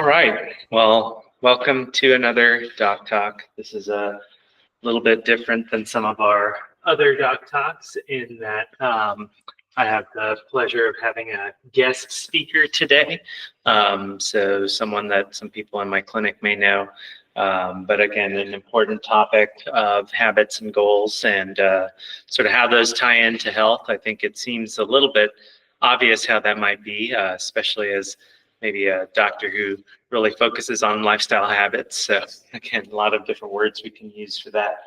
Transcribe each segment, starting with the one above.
right. Well, welcome to another Doc Talk. This is a little bit different than some of our other Doc Talks in that I have the pleasure of having a guest speaker today. So someone that some people in my clinic may know. But again, an important topic of habits and goals and sort of how those tie into health. I think it seems a little bit obvious how that might be, especially as maybe a doctor who really focuses on lifestyle habits. So again, a lot of different words we can use for that,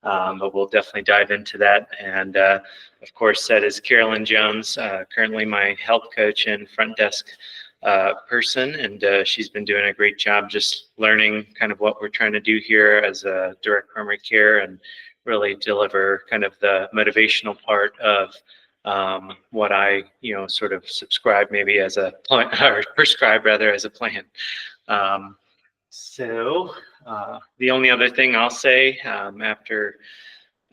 but we'll definitely dive into that. And of course, that is Karalyn Jones, currently my health coach and front desk person, and she's been doing a great job just learning kind of what we're trying to do here as a direct primary care and really deliver kind of the motivational part of what I, sort of subscribe maybe as a plan, or prescribe rather as a plan. So the only other thing I'll say after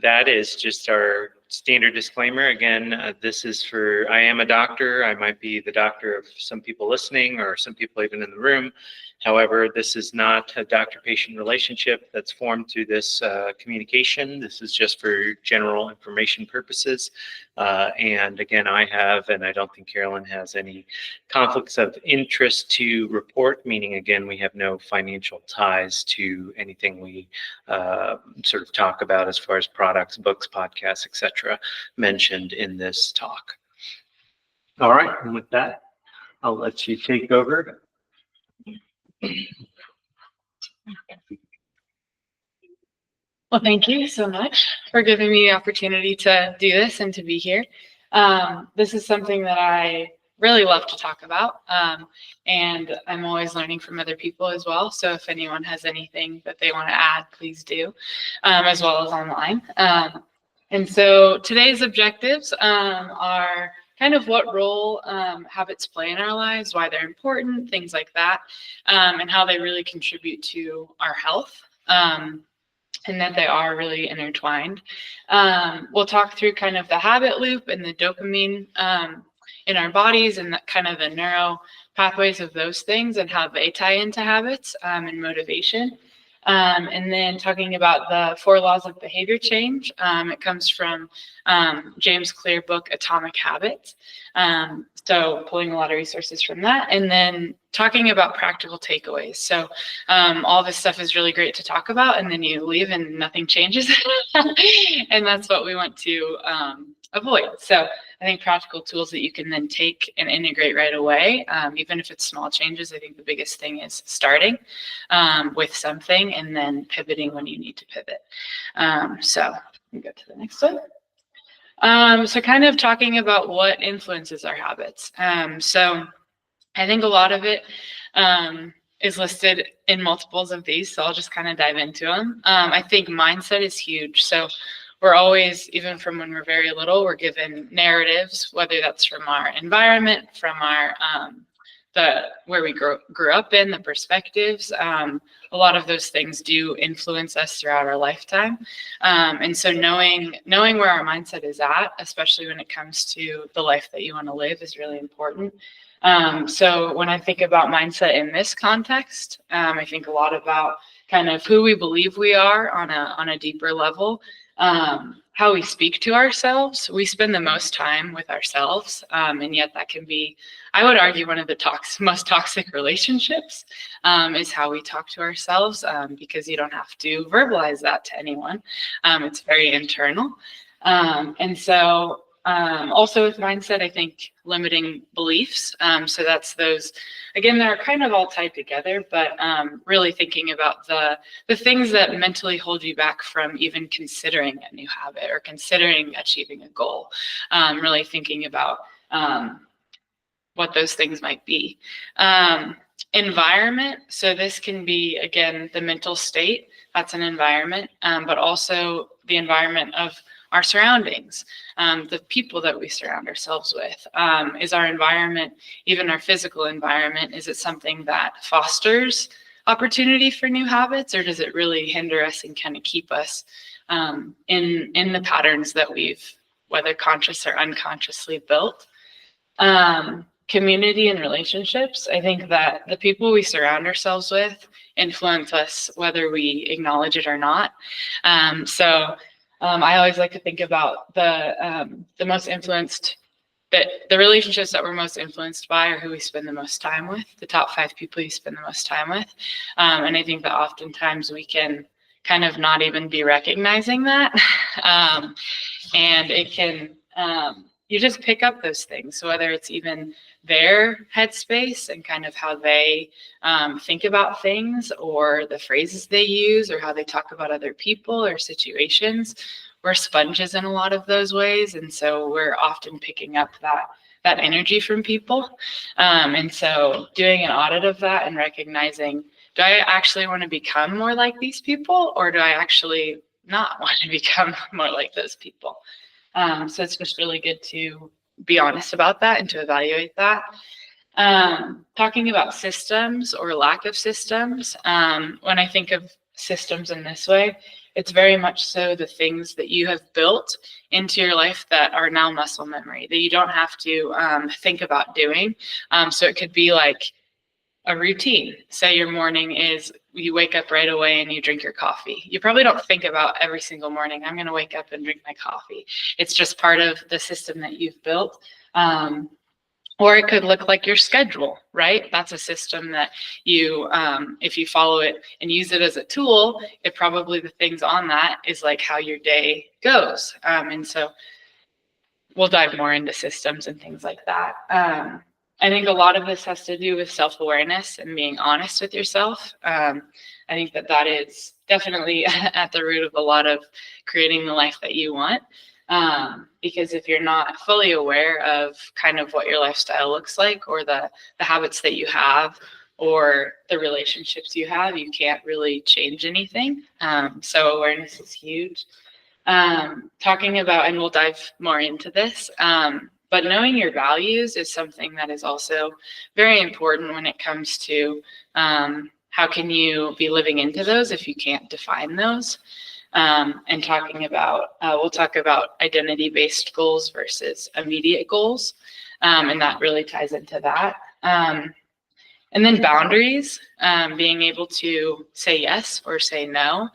that is just our standard disclaimer. Again, this is I am a doctor. I might be the doctor of some people listening or some people even in the room. However, this is not a doctor-patient relationship that's formed through this communication. This is just for general information purposes. And again, I have, and I don't think Karalyn has any conflicts of interest to report, meaning, again, we have no financial ties to anything we sort of talk about as far as products, books, podcasts, etc., mentioned in this talk. All right, and with that, I'll let you take over. Well, thank you so much for giving me the opportunity to do this and to be here. This is something that I really love to talk about, and I'm always learning from other people as well. So if anyone has anything that they want to add, please do, as well as online. And so today's objectives are kind of what role habits play in our lives, why they're important, things like that, and how they really contribute to our health, and that they are really intertwined. We'll talk through kind of the habit loop and the dopamine in our bodies and kind of the neuro pathways of those things and how they tie into habits and motivation. And then talking about the 4 laws of behavior change. It comes from James Clear book, Atomic Habits. So pulling a lot of resources from that. And then talking about practical takeaways. So all this stuff is really great to talk about, and then you leave and nothing changes. And that's what we want to avoid. So I think practical tools that you can then take and integrate right away, even if it's small changes. I think the biggest thing is starting with something and then pivoting when you need to pivot. So we go to the next one. So kind of talking about what influences our habits. So I think a lot of it is listed in multiples of these, so I'll just kind of dive into them. I think mindset is huge. So we're always, even from when we're very little, we're given narratives, whether that's from our environment, from our where we grew up in, the perspectives. A lot of those things do influence us throughout our lifetime. And so knowing where our mindset is at, especially when it comes to the life that you want to live, is really important. So when I think about mindset in this context, I think a lot about kind of who we believe we are on a deeper level. How we speak to ourselves. We spend the most time with ourselves, and yet that can be, I would argue, one of the most toxic relationships is how we talk to ourselves, because you don't have to verbalize that to anyone. It's very internal. And so also with mindset, I think limiting beliefs. So that's those, again, they're kind of all tied together, but really thinking about the things that mentally hold you back from even considering a new habit or considering achieving a goal. Really thinking about what those things might be. Environment. So this can be, again, the mental state. That's an environment, but also the environment of our surroundings, the people that we surround ourselves with. Is our environment, even our physical environment, is it something that fosters opportunity for new habits, or does it really hinder us and kind of keep us in the patterns that we've, whether conscious or unconsciously, built? community and relationships. I think that the people we surround ourselves with influence us whether we acknowledge it or not. I always like to think about the most influenced, the relationships that we're most influenced by are who we spend the most time with, the top 5 people you spend the most time with. And I think that oftentimes we can kind of not even be recognizing that. And it can, you just pick up those things. So whether it's even their headspace and kind of how they think about things, or the phrases they use, or how they talk about other people or situations, we're sponges in a lot of those ways. And so we're often picking up that energy from people. And so doing an audit of that and recognizing, do I actually want to become more like these people, or do I actually not want to become more like those people? So it's just really good to be honest about that and to evaluate that. Talking about systems or lack of systems, when I think of systems in this way, it's very much so the things that you have built into your life that are now muscle memory, that you don't have to think about doing. So it could be like a routine. Say your morning is you wake up right away and you drink your coffee. You probably don't think about every single morning, I'm going to wake up and drink my coffee. It's just part of the system that you've built. Or it could look like your schedule, right? That's a system that you, if you follow it and use it as a tool, it probably, the things on that is like how your day goes. And so we'll dive more into systems and things like that. I think a lot of this has to do with self-awareness and being honest with yourself. I think that is definitely at the root of a lot of creating the life that you want. Because if you're not fully aware of kind of what your lifestyle looks like, or the habits that you have, or the relationships you have, you can't really change anything. So awareness is huge. Talking about, and we'll dive more into this, but knowing your values is something that is also very important when it comes to how can you be living into those if you can't define those. And talking about, we'll talk about identity-based goals versus immediate goals, and that really ties into that. And then boundaries, being able to say yes or say no,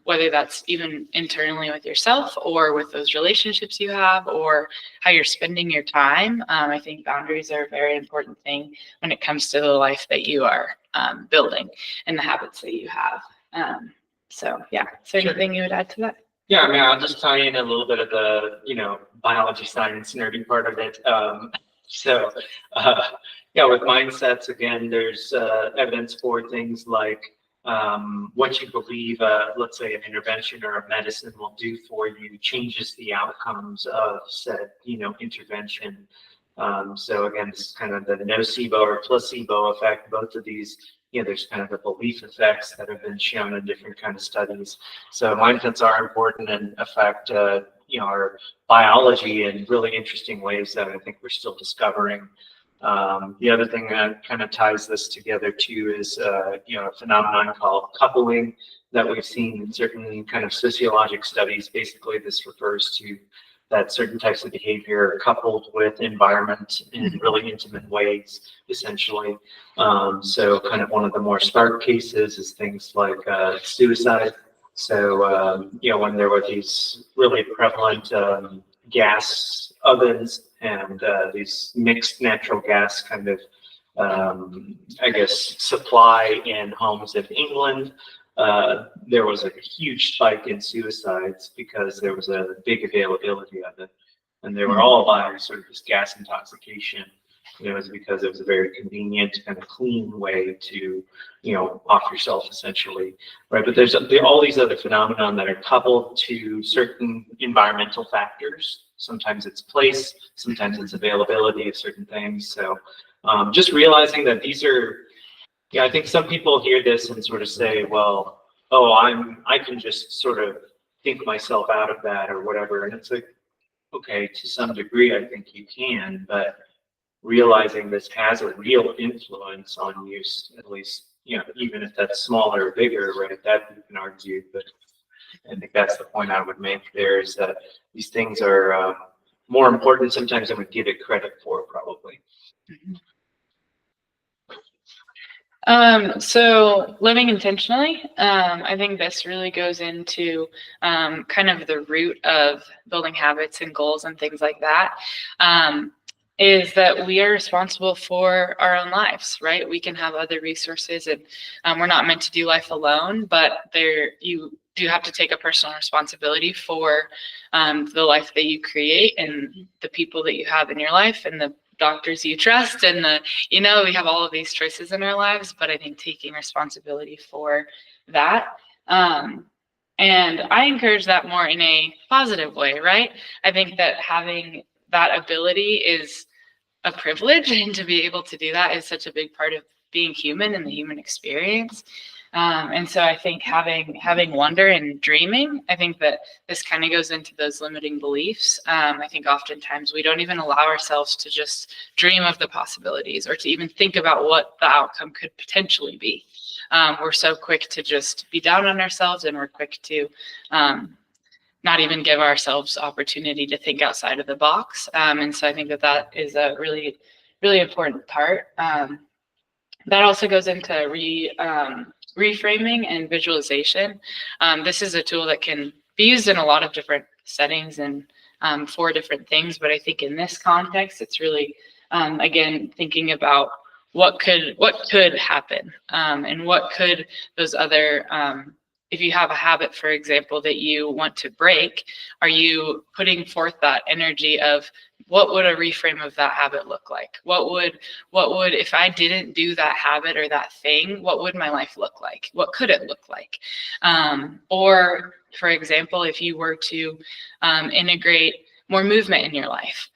whether that's even internally with yourself or with those relationships you have, or how you're spending your time. I think boundaries are a very important thing when it comes to the life that you are building and the habits that you have. So yeah, is there anything you would add to that? Yeah, I mean, I'll just tie in a little bit of the, biology, science, nerdy part of it. With mindsets, again, there's evidence for things like what you believe, let's say an intervention or a medicine will do for you changes the outcomes of said, intervention. So again, this is kind of the nocebo or placebo effect. Both of these, there's kind of the belief effects that have been shown in different kind of studies. So mindsets are important and affect, our biology in really interesting ways that I think we're still discovering. The other thing that kind of ties this together too is, a phenomenon called coupling that we've seen in certain kind of sociologic studies. Basically, this refers to that certain types of behavior are coupled with environment in really intimate ways, essentially. So kind of one of the more stark cases is things like suicide. So, when there were these really prevalent gas ovens and these mixed natural gas kind of, supply in homes in England, there was a huge spike in suicides because there was a big availability of it. And they were all by sort of this gas intoxication. It was because it was a very convenient kind of clean way to, off yourself essentially, right? But there are all these other phenomena that are coupled to certain environmental factors. Sometimes it's place, sometimes it's availability of certain things. So just realizing that these are, I think some people hear this and sort of say, well, I can just sort of think myself out of that or whatever. And it's like, okay, to some degree, I think you can, but realizing this has a real influence on you, at least, even if that's smaller or bigger, right? That you can argue, but I think that's the point I would make there, is that these things are more important sometimes than we give it credit for, probably. So living intentionally, I think this really goes into kind of the root of building habits and goals and things like that. Is that we are responsible for our own lives, right? We can have other resources, and we're not meant to do life alone, but you do have to take a personal responsibility for the life that you create and the people that you have in your life and the doctors you trust and we have all of these choices in our lives, but I think taking responsibility for that. And I encourage that more in a positive way, right? I think that having that ability is a privilege, and to be able to do that is such a big part of being human and the human experience. And so I think having wonder and dreaming, I think that this kind of goes into those limiting beliefs. I think oftentimes we don't even allow ourselves to just dream of the possibilities or to even think about what the outcome could potentially be. We're so quick to just be down on ourselves, and we're quick to not even give ourselves opportunity to think outside of the box. And so I think that is a really, really important part. That also goes into reframing and visualization. This is a tool that can be used in a lot of different settings and for different things. But I think in this context, it's really, again, thinking about what could happen and what could those other if you have a habit, for example, that you want to break, are you putting forth that energy of what would a reframe of that habit look like? What would, if I didn't do that habit or that thing, what would my life look like? What could it look like? Or, for example, if you were to integrate more movement in your life,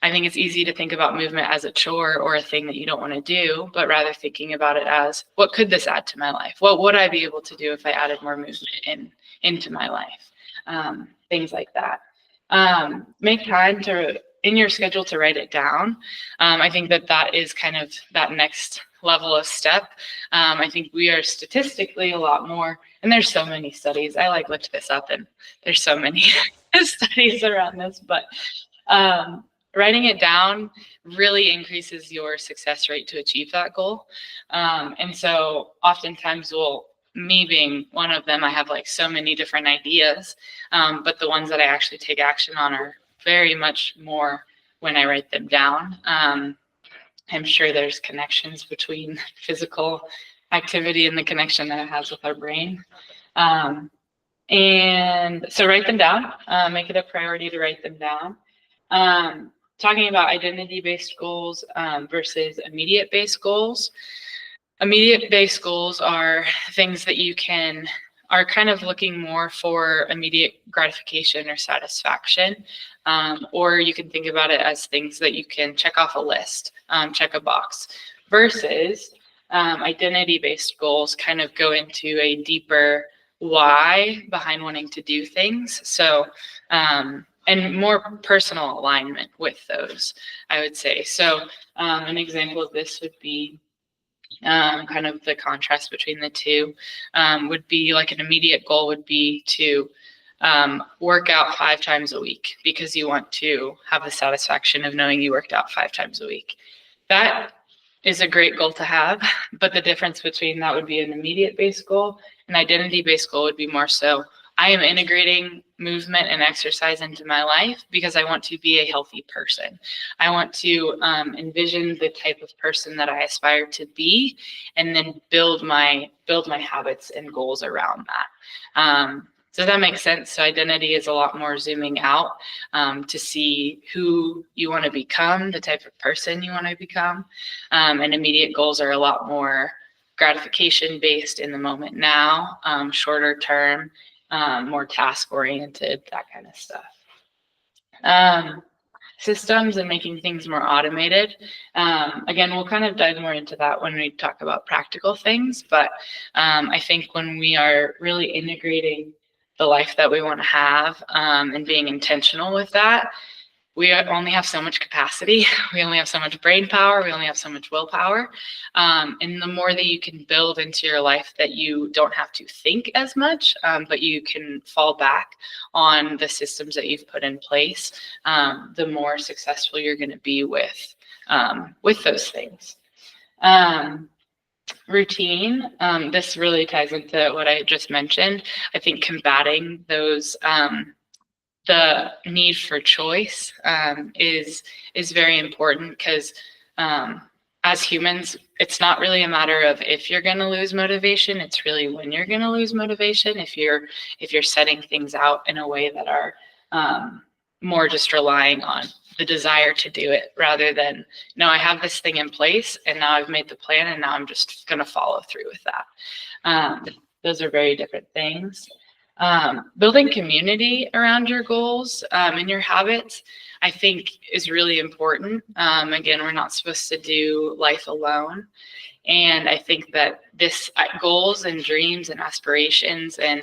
I think it's easy to think about movement as a chore or a thing that you don't want to do, but rather thinking about it as, what could this add to my life? What would I be able to do if I added more movement into my life? Things like that. Make time in your schedule to write it down. I think that is kind of that next level of step. I think we are statistically a lot more, and there's so many studies. I looked this up, and there's so many studies around this, but writing it down really increases your success rate to achieve that goal. And so oftentimes me being one of them, I have so many different ideas, but the ones that I actually take action on are very much more when I write them down. I'm sure there's connections between physical activity and the connection that it has with our brain. And so write them down, make it a priority to write them down. Talking about identity-based goals versus immediate-based goals. Immediate-based goals are things that are kind of looking more for immediate gratification or satisfaction, or you can think about it as things that you can check off a list, check a box, versus identity-based goals kind of go into a deeper why behind wanting to do things. So, and more personal alignment with those, I would say. So an example of this would be kind of the contrast between the two would be an immediate goal would be to work out 5 times a week because you want to have the satisfaction of knowing you worked out 5 times a week. That is a great goal to have, but the difference between that would be an immediate-based goal. An identity-based goal would be more so, I am integrating movement and exercise into my life because I want to be a healthy person. I want to envision the type of person that I aspire to be, and then build my habits and goals around that. Does that make sense? So identity is a lot more zooming out to see who you want to become, the type of person you want to become. And immediate goals are a lot more gratification based in the moment now, shorter term, more task oriented, that kind of stuff. Systems and making things more automated. Again, we'll kind of dive more into that when we talk about practical things, but I think when we are really integrating the life that we want to have and being intentional with that, we only have so much capacity. We only have so much brain power. We only have so much willpower. And the more that you can build into your life that you don't have to think as much, but you can fall back on the systems that you've put in place, the more successful you're going to be with those things. Routine, this really ties into what I just mentioned. I think combating those the need for choice is very important, because as humans, it's not really a matter of if you're going to lose motivation. It's really when you're going to lose motivation. If you're setting things out in a way that are more just relying on the desire to do it, rather than, no, I have this thing in place and now I've made the plan and now I'm just going to follow through with that. Those are very different things. Building community around your goals and your habits, I think, is really important. Again, we're not supposed to do life alone. And I think that this goals and dreams and aspirations and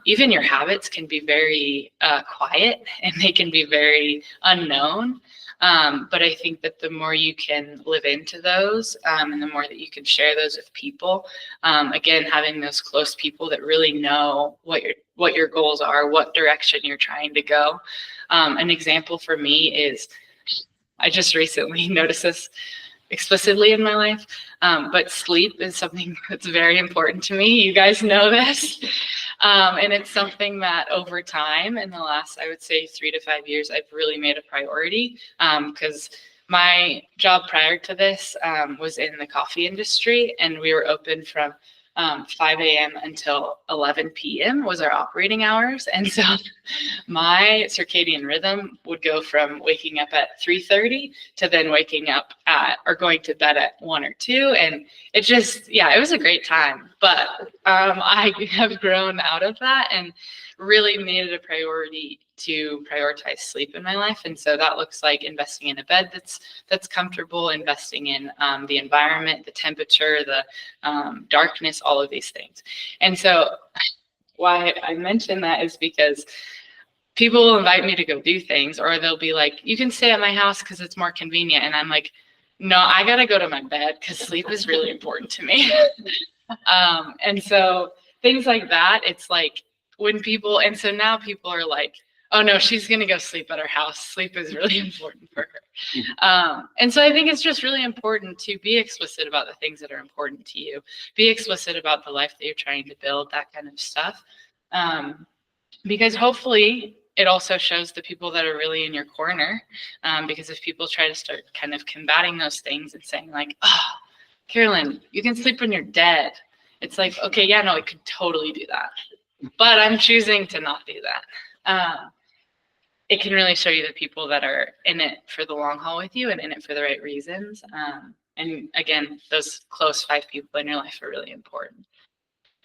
even your habits can be very quiet, and they can be very unknown. But I think that the more you can live into those, and the more that you can share those with people, again, having those close people that really know what your goals are, what direction you're trying to go. An example for me is, I just recently noticed this explicitly in my life, but sleep is something that's very important to me. You guys know this. And it's something that over time, in the last, I would say 3 to 5 years, I've really made a priority, because my job prior to this was in the coffee industry, and we were open from 5 a.m. until 11 p.m. was our operating hours. And so my circadian rhythm would go from waking up at 3:30 to then waking up or going to bed at 1 or 2. And it just, it was a great time. But I have grown out of that and really made it a priority to prioritize sleep in my life. And so that looks like investing in a bed that's comfortable, investing in the environment, the temperature, the darkness, all of these things. And so why I mention that is because people will invite me to go do things, or they'll be like, you can stay at my house because it's more convenient. And I'm like, no, I got to go to my bed because sleep is really important to me. And so things like that, it's like when people, and so now people are like, oh no, she's going to go sleep at her house. Sleep is really important for her. And so I think it's just really important to be explicit about the things that are important to you, be explicit about the life that you're trying to build, that kind of stuff. Because hopefully it also shows the people that are really in your corner. Because if people try to start kind of combating those things and saying like, oh, Karalyn, you can sleep when you're dead. It's like, okay, yeah, no, I could totally do that. But I'm choosing to not do that. It can really show you the people that are in it for the long haul with you and in it for the right reasons. And again, those close 5 people in your life are really important.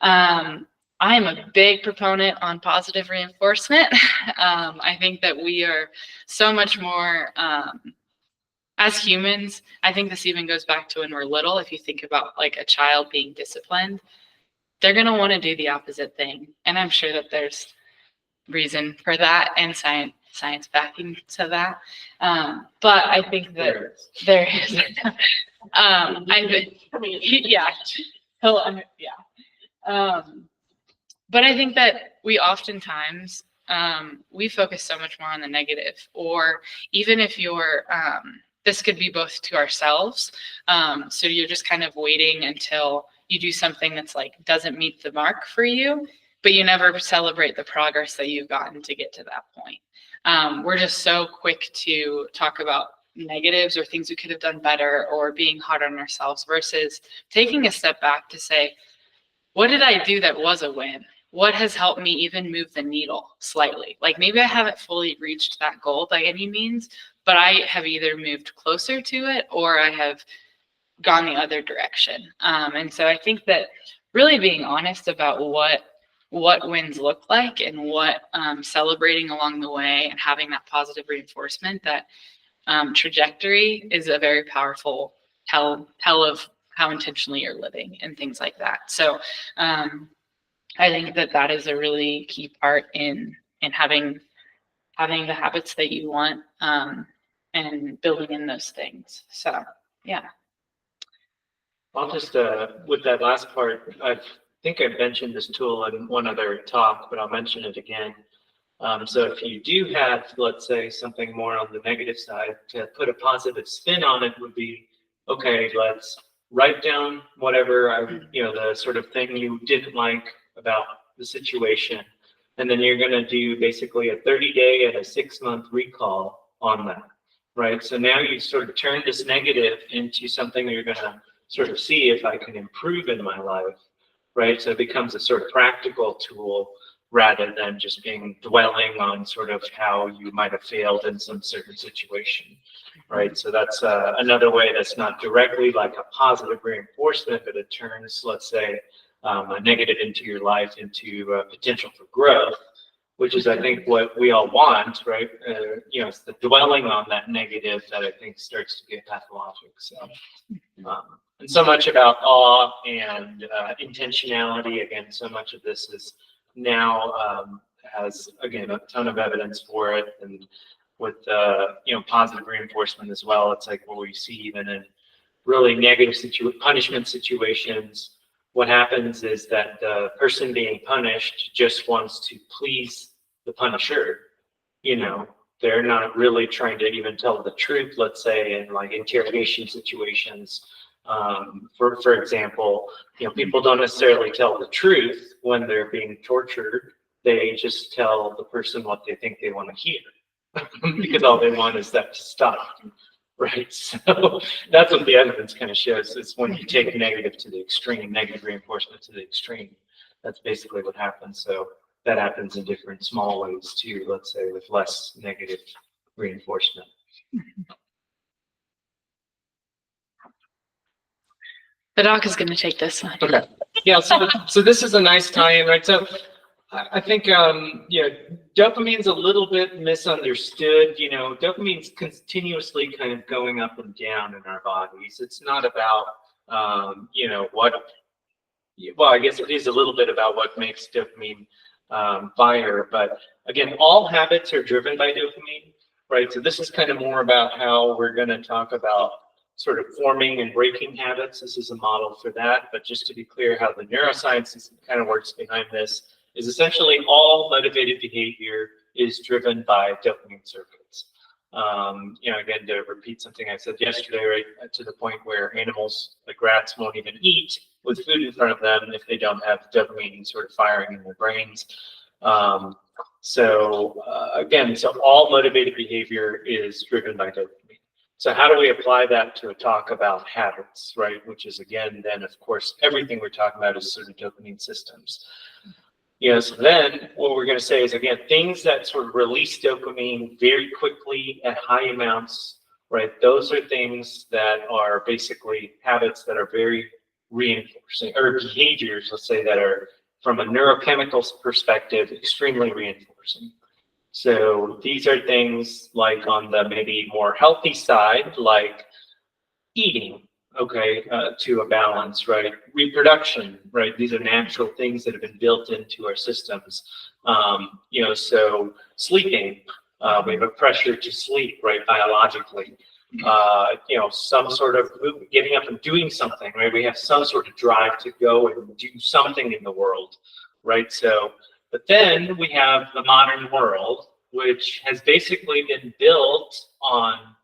I am a big proponent on positive reinforcement. I think that we are so much more, as humans, I think this even goes back to when we're little. If you think about like a child being disciplined, they're going to want to do the opposite thing. And I'm sure that there's reason for that and science backing to that. But I think that there is, but I think that we oftentimes, we focus so much more on the negative, or even if you're, this could be both to ourselves. So you're just kind of waiting until you do something that's like, doesn't meet the mark for you, but you never celebrate the progress that you've gotten to get to that point. We're just so quick to talk about negatives or things we could have done better, or being hard on ourselves, versus taking a step back to say, what did I do that was a win? What has helped me even move the needle slightly? Like maybe I haven't fully reached that goal by any means, but I have either moved closer to it or I have gone the other direction. And so I think that really being honest about what wins look like and what celebrating along the way and having that positive reinforcement, that trajectory is a very powerful tell of how intentionally you're living and things like that. So I think that is a really key part in having having the habits that you want, and building in those things. So, yeah. I'll just, with that last part, I think I mentioned this tool in one other talk, but I'll mention it again. So if you do have, let's say, something more on the negative side, to put a positive spin on it would be, okay, let's write down whatever, the sort of thing you didn't like about the situation. And then you're going to do basically a 30-day and a 6-month recall on that, right? So now you sort of turn this negative into something that you're going to sort of see if I can improve in my life, right? So it becomes a sort of practical tool rather than just being dwelling on sort of how you might have failed in some certain situation, right? So that's another way that's not directly like a positive reinforcement, but it turns, let's say, a negative into your life into potential for growth, which is, I think, what we all want, right? It's the dwelling on that negative that I think starts to get pathologic. So, and so much about awe and intentionality. Again, so much of this is now has, again, a ton of evidence for it, and with positive reinforcement as well. It's like what we see even in really negative punishment situations. What happens is that the person being punished just wants to please the punisher. They're not really trying to even tell the truth, let's say, in like interrogation situations. For example, people don't necessarily tell the truth when they're being tortured. They just tell the person what they think they want to hear because all they want is that to stop. Right. So that's what the evidence kind of shows, is when you take negative to the extreme, negative reinforcement to the extreme, that's basically what happens. So that happens in different small ways too, let's say, with less negative reinforcement. The doc is going to take this one. Okay. Yeah. So this is a nice tie-in, right? So I think, dopamine's a little bit misunderstood. Dopamine's continuously kind of going up and down in our bodies. It's not about, well, I guess it is a little bit about what makes dopamine fire. But again, all habits are driven by dopamine, right? So this is kind of more about how we're going to talk about sort of forming and breaking habits. This is a model for that. But just to be clear, how the neuroscience kind of works behind this is essentially all motivated behavior is driven by dopamine circuits. Again, to repeat something I said yesterday, right, to the point where animals like rats won't even eat with food in front of them if they don't have dopamine sort of firing in their brains. Again, so all motivated behavior is driven by dopamine. So how do we apply that to a talk about habits, right? Which is, again, then, of course, everything we're talking about is sort of dopamine systems. So then what we're going to say is, again, things that sort of release dopamine very quickly at high amounts, right? Those are things that are basically habits that are very reinforcing, or behaviors, let's say, that are, from a neurochemical perspective, extremely reinforcing. So these are things like on the maybe more healthy side, like eating, okay, to a balance, right? Reproduction, right? These are natural things that have been built into our systems. So sleeping, we have a pressure to sleep, right, biologically. Some sort of getting up and doing something, right? We have some sort of drive to go and do something in the world, right? So, but then we have the modern world, which has basically been built on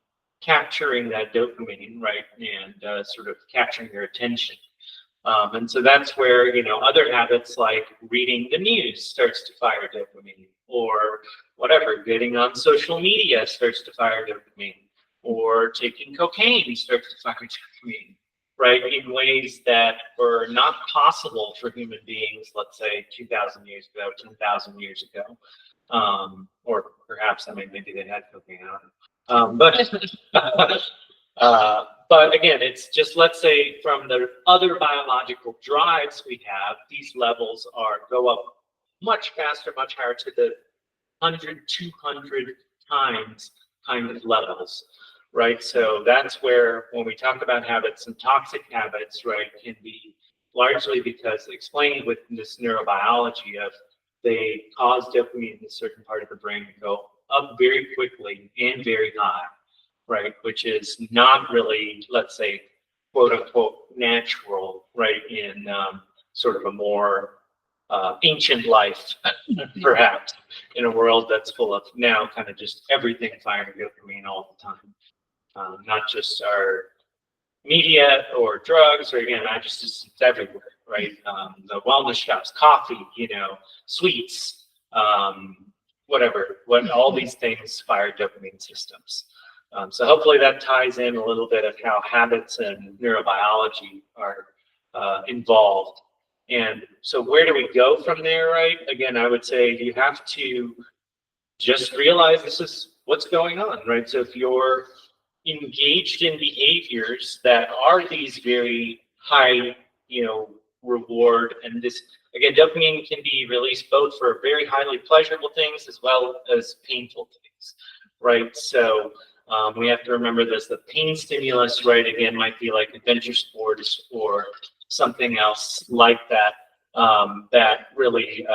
capturing that dopamine, right, and sort of capturing your attention. And so that's where, other habits like reading the news starts to fire dopamine, or whatever, getting on social media starts to fire dopamine, or taking cocaine starts to fire dopamine, right, in ways that were not possible for human beings, let's say 2,000 years ago, 10,000 years ago. Or perhaps, maybe they had cocaine out. But again, it's just, let's say, from the other biological drives we have, these levels go up much faster, much higher, to the 100, 200 times kind of levels, right? So that's where, when we talk about habits, and toxic habits, right, can be largely because, explained with this neurobiology of, they cause dopamine in a certain part of the brain to go up very quickly and very high, right? Which is not really, let's say, quote unquote, natural, right? In sort of a more ancient life, perhaps, in a world that's full of now kind of just everything firing dopamine all the time. Not just our media or drugs, or again, not just it's everywhere, right? The wellness shops, coffee, sweets, whatever, all these things fire dopamine systems. So hopefully that ties in a little bit of how habits and neurobiology are involved. And so where do we go from there, right? Again, I would say you have to just realize this is what's going on, right? So if you're engaged in behaviors that are these very high, reward, and this, again, dopamine can be released both for very highly pleasurable things as well as painful things, right? So we have to remember this, the pain stimulus, right, again, might be like adventure sports or something else like that, that really,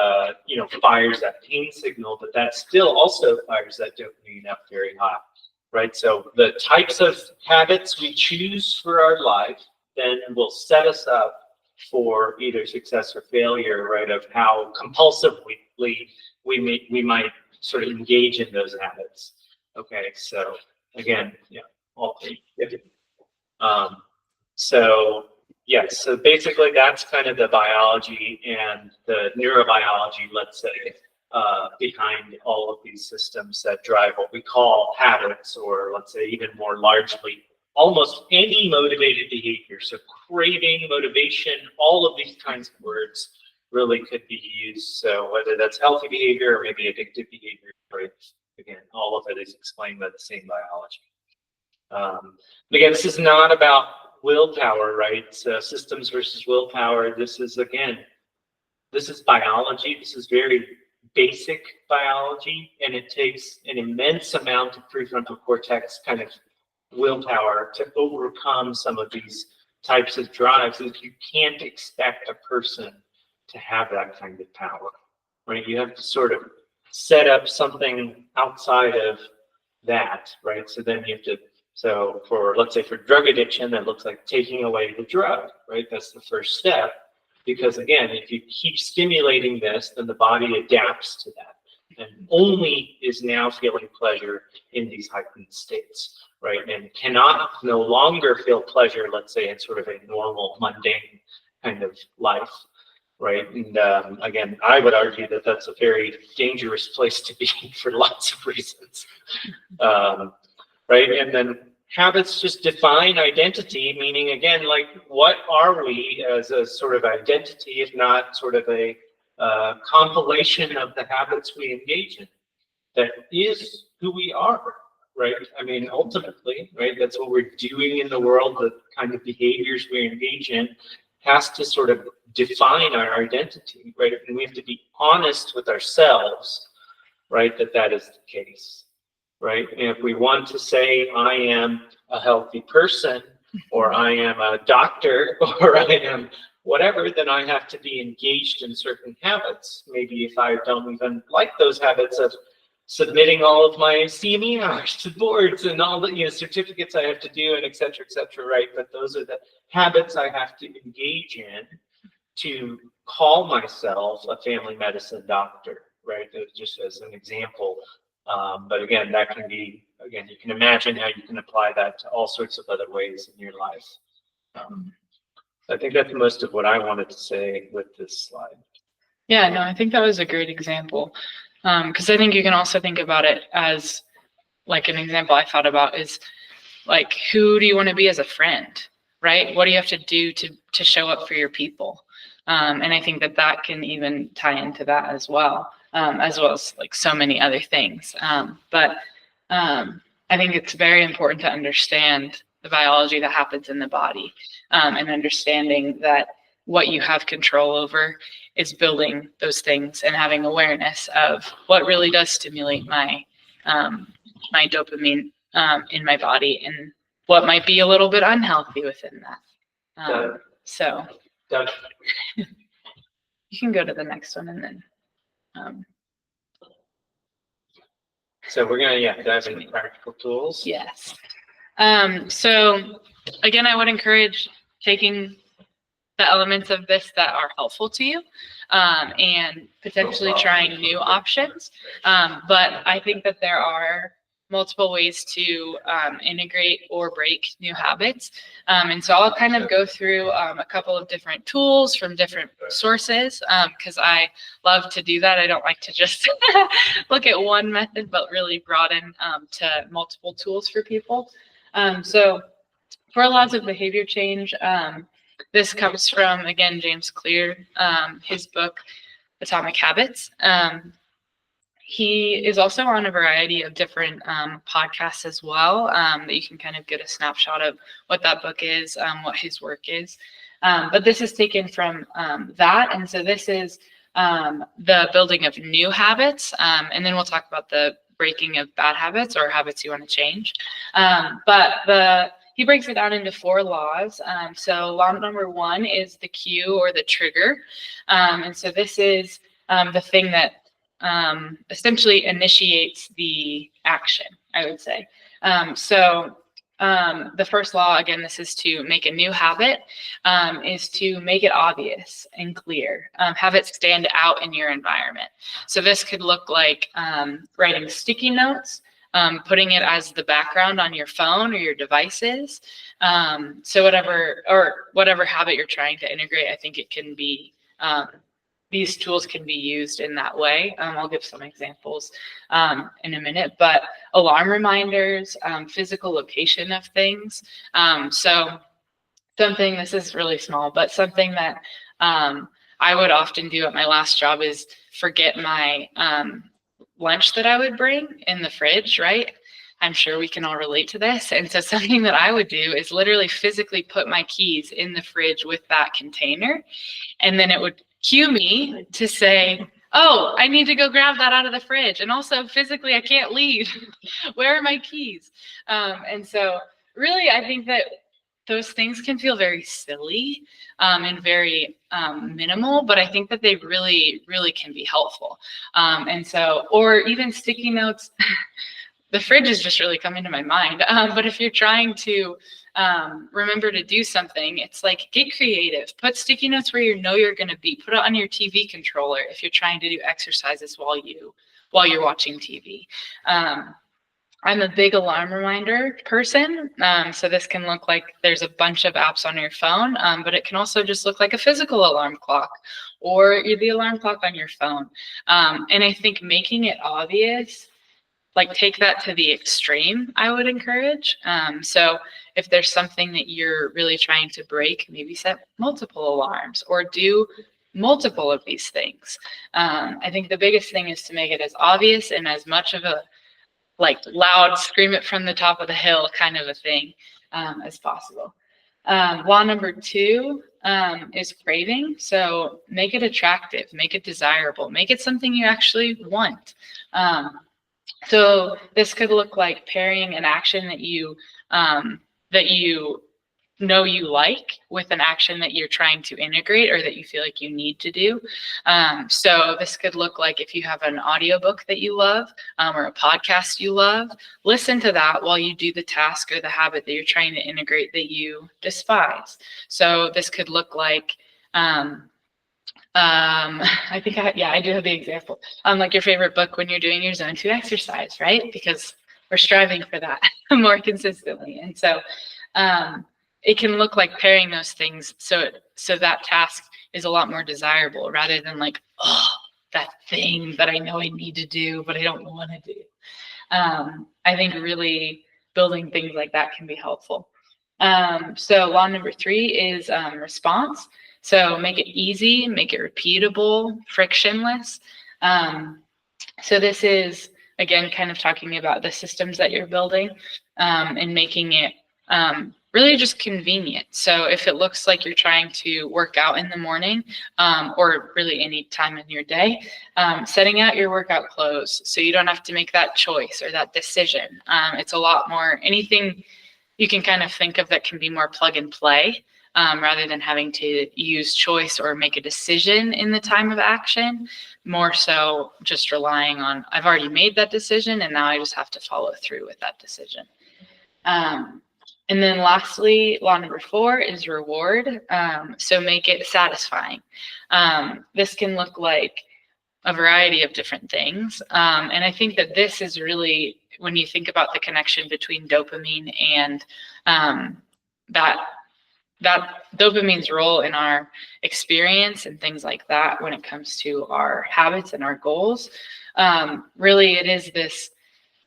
fires that pain signal, but that still also fires that dopamine up very high, right? So the types of habits we choose for our life then will set us up for either success or failure, right, of how compulsively we might sort of engage in those habits. Okay, so again, all three. So yes, so basically that's kind of the biology and the neurobiology, let's say, behind all of these systems that drive what we call habits, or let's say even more largely, almost any motivated behavior. So craving, motivation, all of these kinds of words really could be used. So whether that's healthy behavior or maybe addictive behavior, right? Again, all of it is explained by the same biology. Again, this is not about willpower, right? So systems versus willpower. This is biology. This is very basic biology, and it takes an immense amount of prefrontal cortex kind of willpower to overcome some of these types of drives. You can't expect a person to have that kind of power, right? You have to sort of set up something outside of that, right? So then you have to, let's say for drug addiction, that looks like taking away the drug, right? That's the first step. Because again, if you keep stimulating this, then the body adapts to that and only is now feeling pleasure in these heightened states, right? And cannot no longer feel pleasure, let's say, in sort of a normal, mundane kind of life, right? And again, I would argue that that's a very dangerous place to be for lots of reasons, right? And then habits just define identity, meaning, again, like, what are we as a sort of identity, if not sort of a compilation of the habits we engage in? That is who we are, right? I mean, ultimately, right, that's what we're doing in the world, the kind of behaviors we engage in has to sort of define our identity, right? And we have to be honest with ourselves, right, that is the case, right? And if we want to say, I am a healthy person, or I am a doctor, or I am whatever, then I have to be engaged in certain habits. Maybe if I don't even like those habits of submitting all of my CME hours to boards and all the certificates I have to do, and et cetera, right? But those are the habits I have to engage in to call myself a family medicine doctor, right? Just as an example. But again, that can be, again, you can imagine how you can apply that to all sorts of other ways in your life. I think that's most of what I wanted to say with this slide. Yeah, no, I think that was a great example. Because I think you can also think about it as, like, an example I thought about is, like, who do you want to be as a friend, right? What do you have to do to show up for your people? And I think that can even tie into that as well as like so many other things. But I think it's very important to understand the biology that happens in the body, and understanding that what you have control over is building those things and having awareness of what really does stimulate my my dopamine in my body, and what might be a little bit unhealthy within that. So you can go to the next one, and then So we're going to dive into practical tools. Yes. So again, I would encourage taking the elements of this that are helpful to you and potentially trying new options. But I think that there are multiple ways to integrate or break new habits. And so I'll kind of go through a couple of different tools from different sources because I love to do that. I don't like to just look at one method, but really broaden to multiple tools for people. So for laws of behavior change, this comes from, again, James Clear, his book, Atomic Habits. He is also on a variety of different podcasts as well that you can kind of get a snapshot of what that book is, what his work is. But this is taken from that. And so this is the building of new habits. And then we'll talk about the breaking of bad habits or habits you want to change. He breaks it down into 4 laws. So law number 1 is the cue or the trigger. And so this is the thing that essentially initiates the action, I would say. The first law, again, this is to make a new habit, is to make it obvious and clear. Have it stand out in your environment. So this could look like writing sticky notes, putting it as the background on your phone or your devices. So whatever habit you're trying to integrate, I think it can be, these tools can be used in that way. I'll give some examples in a minute, but alarm reminders, physical location of things. So something, this is really small, but something that I would often do at my last job is forget my lunch that I would bring in the fridge, right? I'm sure we can all relate to this. And so something that I would do is literally physically put my keys in the fridge with that container. And then it would cue me to say, oh, I need to go grab that out of the fridge. And also physically, I can't leave. Where are my keys? And so really, I think that those things can feel very silly and very minimal, but I think that they really, really can be helpful. And so, or even sticky notes, the fridge is just really coming to my mind. But if you're trying to remember to do something, it's like, get creative. Put sticky notes where you know you're going to be. Put it on your TV controller if you're trying to do exercises while you're watching TV. I'm a big alarm reminder person. So this can look like there's a bunch of apps on your phone, but it can also just look like a physical alarm clock or the alarm clock on your phone. And I think making it obvious, like take that to the extreme, I would encourage. So if there's something that you're really trying to break, maybe set multiple alarms or do multiple of these things. I think the biggest thing is to make it as obvious and as much of a loud, scream it from the top of the hill kind of a thing as possible. Law number 2 is craving. So make it attractive, make it desirable, make it something you actually want. So this could look like pairing an action that you know you like with an action that you're trying to integrate or that you feel like you need to do. So this could look like if you have an audiobook that you love or a podcast you love, listen to that while you do the task or the habit that you're trying to integrate that you despise. So this could look like, I do have the example. Like your favorite book when you're doing your zone 2 exercise, right? Because we're striving for that more consistently. And so, it can look like pairing those things so that task is a lot more desirable rather than like, oh, that thing that I know I need to do, but I don't want to do. I think really building things like that can be helpful. So law number 3 is response. So make it easy, make it repeatable, frictionless. So this is, again, kind of talking about the systems that you're building and making it really just convenient. So if it looks like you're trying to work out in the morning or really any time in your day, setting out your workout clothes so you don't have to make that choice or that decision. It's a lot more, anything you can kind of think of that can be more plug and play. rather than having to use choice or make a decision in the time of action. More so just relying on, I've already made that decision and now I just have to follow through with that decision. And then lastly, law number 4 is reward. So make it satisfying. This can look like a variety of different things. And I think that this is really, when you think about the connection between dopamine and that dopamine's role in our experience and things like that when it comes to our habits and our goals, really it is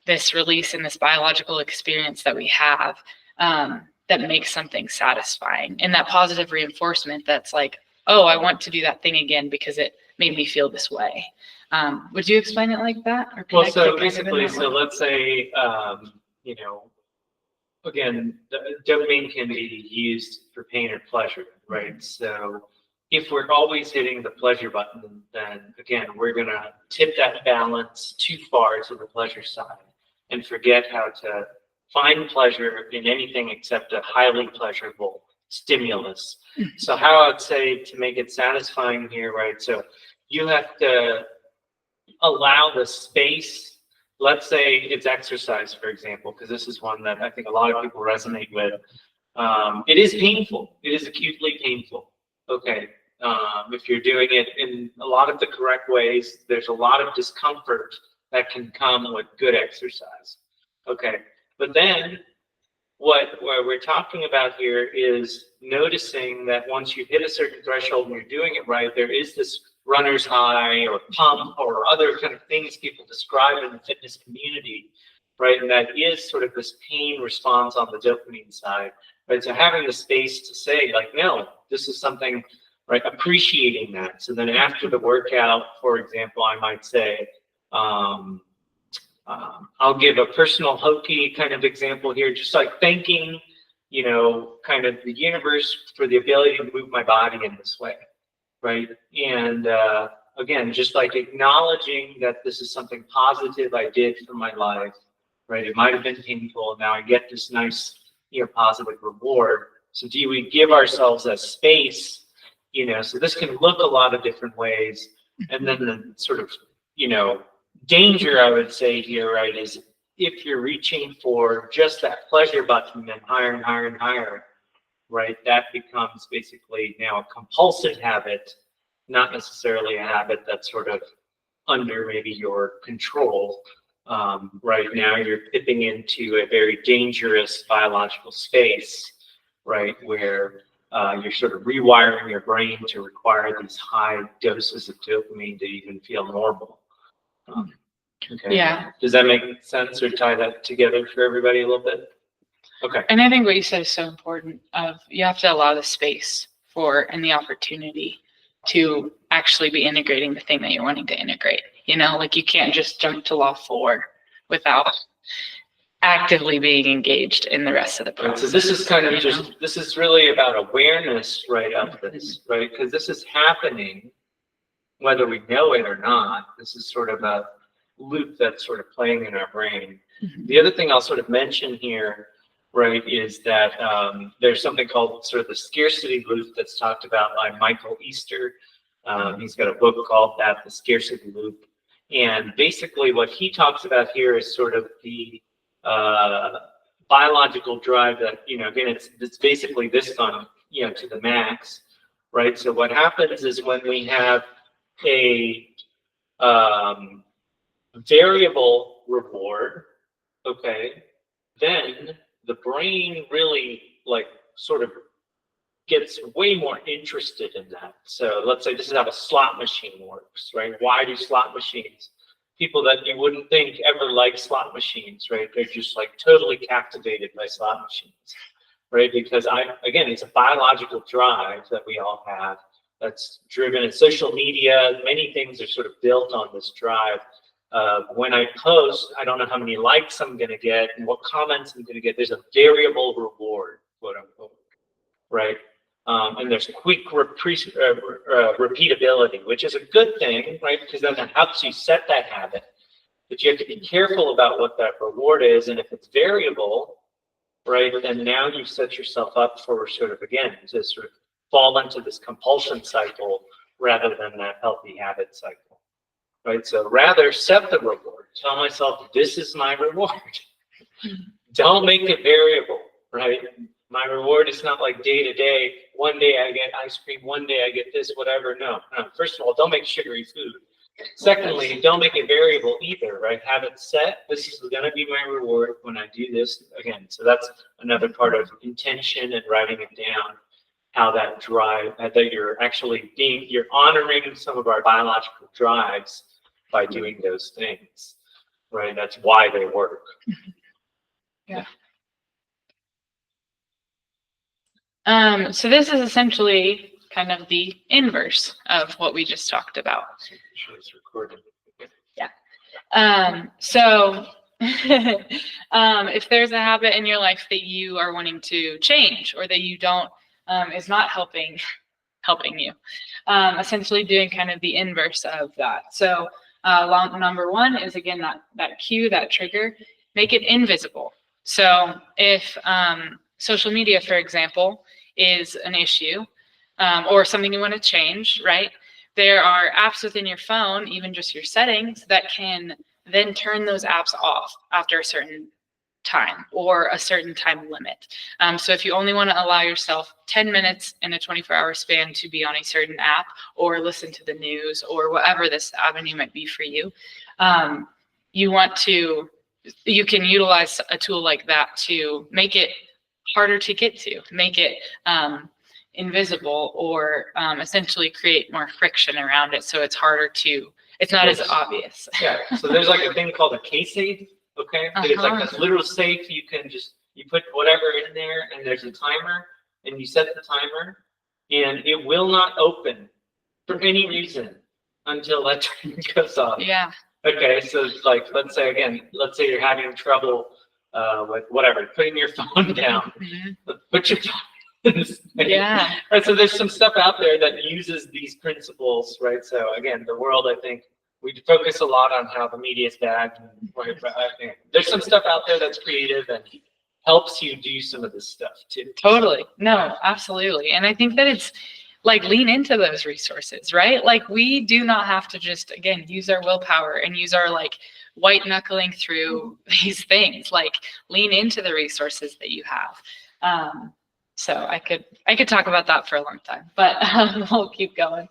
this release and this biological experience that we have that makes something satisfying, and that positive reinforcement that's like, oh, I want to do that thing again because it made me feel this way. Would you explain it like that? Or well, so basically, so let's say, again, the dopamine can be used for pain or pleasure, right? So if we're always hitting the pleasure button, then again, we're going to tip that balance too far to the pleasure side and forget how to find pleasure in anything except a highly pleasurable stimulus. So how I'd say to make it satisfying here, right? So you have to allow the space. Let's say it's exercise, for example, because this is one that I think a lot of people resonate with. It is painful. It is acutely painful. Okay. If you're doing it in a lot of the correct ways, there's a lot of discomfort that can come with good exercise. Okay. But then what we're talking about here is noticing that once you hit a certain threshold and you're doing it right, there is this runner's high or pump or other kind of things people describe in the fitness community, right? And that is sort of this pain response on the dopamine side, right? So having the space to say like, no, this is something, right? Appreciating that. So then after the workout, for example, I might say, I'll give a personal hokey kind of example here, just like thanking, kind of the universe for the ability to move my body in this way, right? And again, just like acknowledging that this is something positive I did for my life, right? It might have been painful, and now I get this nice, positive reward. So do we give ourselves a space, so this can look a lot of different ways. And then the sort of, danger, I would say here, right, is if you're reaching for just that pleasure button and higher and higher and higher, right, that becomes basically now a compulsive habit, not necessarily a habit that's sort of under maybe your control. Right now you're tipping into a very dangerous biological space, right, where you're sort of rewiring your brain to require these high doses of dopamine to even feel normal. Okay. Yeah. Does that make sense or tie that together for everybody a little bit? Okay. And I think what you said is so important. You have to allow the space for and the opportunity to actually be integrating the thing that you're wanting to integrate. Like you can't just jump to law 4 without actively being engaged in the rest of the process. So this is kind of this is really about awareness, right, of this, right? Because this is happening whether we know it or not. This is sort of a loop that's sort of playing in our brain. Mm-hmm. The other thing I'll sort of mention here, right, is that there's something called sort of the scarcity loop that's talked about by Michael Easter. He's got a book called that, The Scarcity Loop. And basically what he talks about here is sort of the biological drive that, again, it's basically this gone, to the max, right? So what happens is when we have a variable reward, okay, then the brain really sort of gets way more interested in that. So let's say this is how a slot machine works, right? Why do slot machines? People that you wouldn't think ever like slot machines, right? They're just totally captivated by slot machines, right? Because again, it's a biological drive that we all have that's driven in social media. Many things are sort of built on this drive. When I post, I don't know how many likes I'm going to get and what comments I'm going to get. There's a variable reward, quote unquote, right? And there's quick repeatability, which is a good thing, right? Because then that helps you set that habit. But you have to be careful about what that reward is. And if it's variable, right? And now you set yourself up for sort of, again, to sort of fall into this compulsion cycle rather than that healthy habit cycle, right? So rather set the reward. Tell myself, this is my reward. Don't make it variable, right? My reward is not like day to day. One day I get ice cream, one day I get this, whatever. No. First of all, don't make sugary food. Secondly, don't make it variable either, right? Have it set. This is going to be my reward when I do this again. So that's another part of intention and writing it down. How that drive, that you're actually you're honoring some of our biological drives by doing those things, right? That's why they work. Yeah. So this is essentially kind of the inverse of what we just talked about. It's recorded. Yeah. So if there's a habit in your life that you are wanting to change or that you don't is not helping you, essentially doing kind of the inverse of that. So number one is, again, that cue, that trigger, make it invisible. So if social media, for example, is an issue or something you want to change, right? There are apps within your phone, even just your settings, that can then turn those apps off after a certain time or a certain time limit. So if you only want to allow yourself 10 minutes in a 24-hour span to be on a certain app or listen to the news or whatever this avenue might be for you, you can utilize a tool like that to make it harder to get to, make it invisible, or essentially create more friction around it so it's not as obvious. Yeah, so there's like a thing called a K-safe, okay? It's like this little safe, you put whatever in there, and there's a timer, and you set the timer, and it will not open for any reason until that timer goes off. Yeah. Okay, so like, let's say you're having trouble with whatever, putting your phone down. Put your phone in this thing. Yeah. Right, so there's some stuff out there that uses these principles, right? So again, the world, I think, we focus a lot on how the media is bad. Right? But I think there's some stuff out there that's creative and helps you do some of this stuff too. Totally. No, absolutely. And I think that it's like, lean into those resources, right? Like, we do not have to just, again, use our willpower and use our like white knuckling through these things. Like, lean into the resources that you have. So I could talk about that for a long time, but we'll keep going.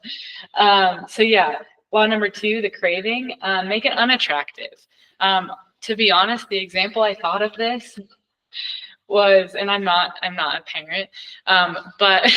So yeah, law number 2, the craving, make it unattractive. To be honest, the example I thought of this was, and I'm not a parent, but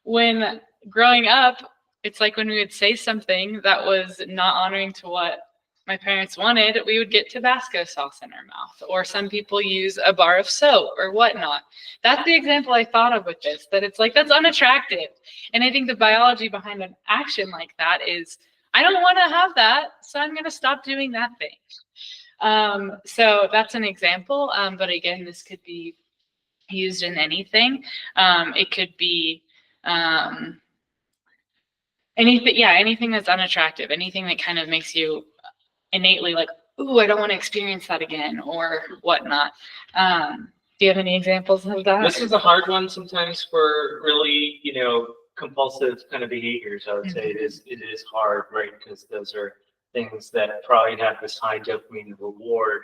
when growing up, it's like when we would say something that was not honoring to what my parents wanted, we would get Tabasco sauce in our mouth, or some people use a bar of soap or whatnot. That's the example I thought of with this, that it's like, that's unattractive. And I think the biology behind an action like that is, I don't want to have that, so I'm going to stop doing that thing. So that's an example. But again, this could be used in anything. It could be anything that's unattractive, anything that kind of makes you innately like, ooh, I don't want to experience that again, or whatnot. Do you have any examples of that? This is a hard one sometimes for really, compulsive kind of behaviors. I would say it is hard, right? Because those are things that probably have this high dopamine reward,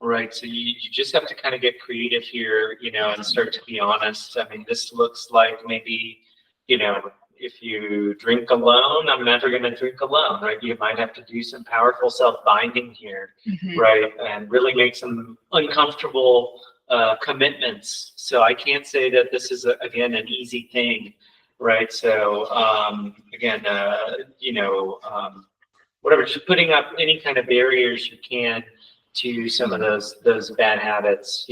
right? So you just have to kind of get creative here, and start to be honest. I mean, this looks like maybe, if you drink alone, I'm never going to drink alone, right? You might have to do some powerful self-binding here, right? And really make some uncomfortable commitments. So I can't say that this is, again, an easy thing, right? So again, whatever, just putting up any kind of barriers you can to some of those bad habits.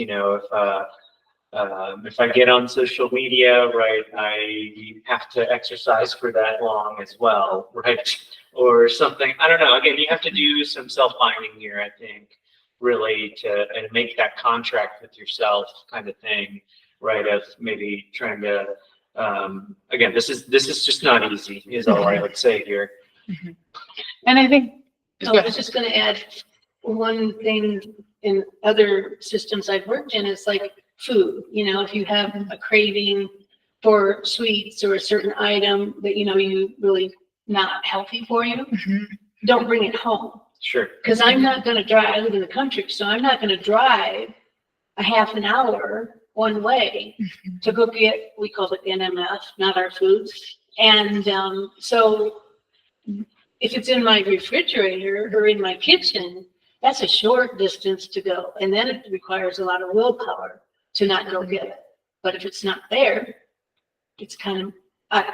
If I get on social media, right, I have to exercise for that long as well, right? Or something. I don't know. Again, you have to do some self-binding here, I think, really, and make that contract with yourself kind of thing, right? Of maybe trying to, again, this is just not easy, is all I would say here. And I think, I was just going to add one thing in other systems I've worked in. It's like, food. You know, if you have a craving for sweets or a certain item that, you know, you really not healthy for you, don't bring it home. Sure. Because I'm not going to drive. I live in the country, so I'm not going to drive a half an hour one way to go get, we call it NMF, not our foods. And so if it's in my refrigerator or in my kitchen, that's a short distance to go. And then it requires a lot of willpower to not go get it. But if it's not there, it's kind of,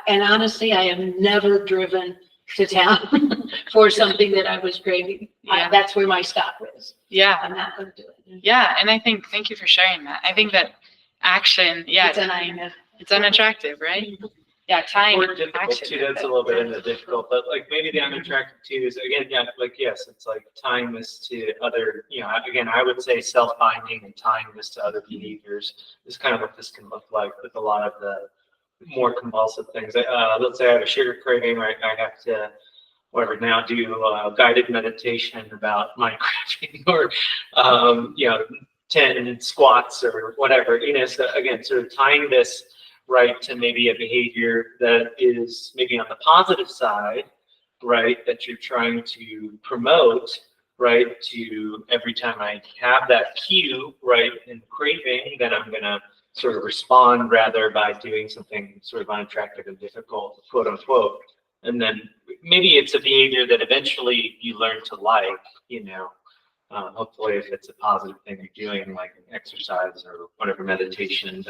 and honestly, I have never driven to town for something that I was craving. Yeah. That's where my stop is. Yeah. I'm not going to do it. Yeah. And I think, thank you for sharing that. I think that action, it's unattractive, right? Yeah, tying Or difficult action too, with that's it. a little bit in the difficult, but like maybe the unattractive too is, again, yeah, like, yes, it's like tying this to other, you know, again, I would say self-binding and tying this to other behaviors is kind of what this can look like with a lot of the more compulsive things. Let's say I have a sugar craving, right? I have to, whatever, now do guided meditation about my craving, or, you know, 10 squats or whatever, you know, so again, sort of tying this right to maybe a behavior that is maybe on the positive side, right, that you're trying to promote, right, to every time I have that cue, right, and craving, then I'm going to sort of respond rather by doing something sort of unattractive and difficult, quote unquote. And then maybe it's a behavior that eventually you learn to like, you know, hopefully if it's a positive thing you're doing, like exercise or whatever, meditation.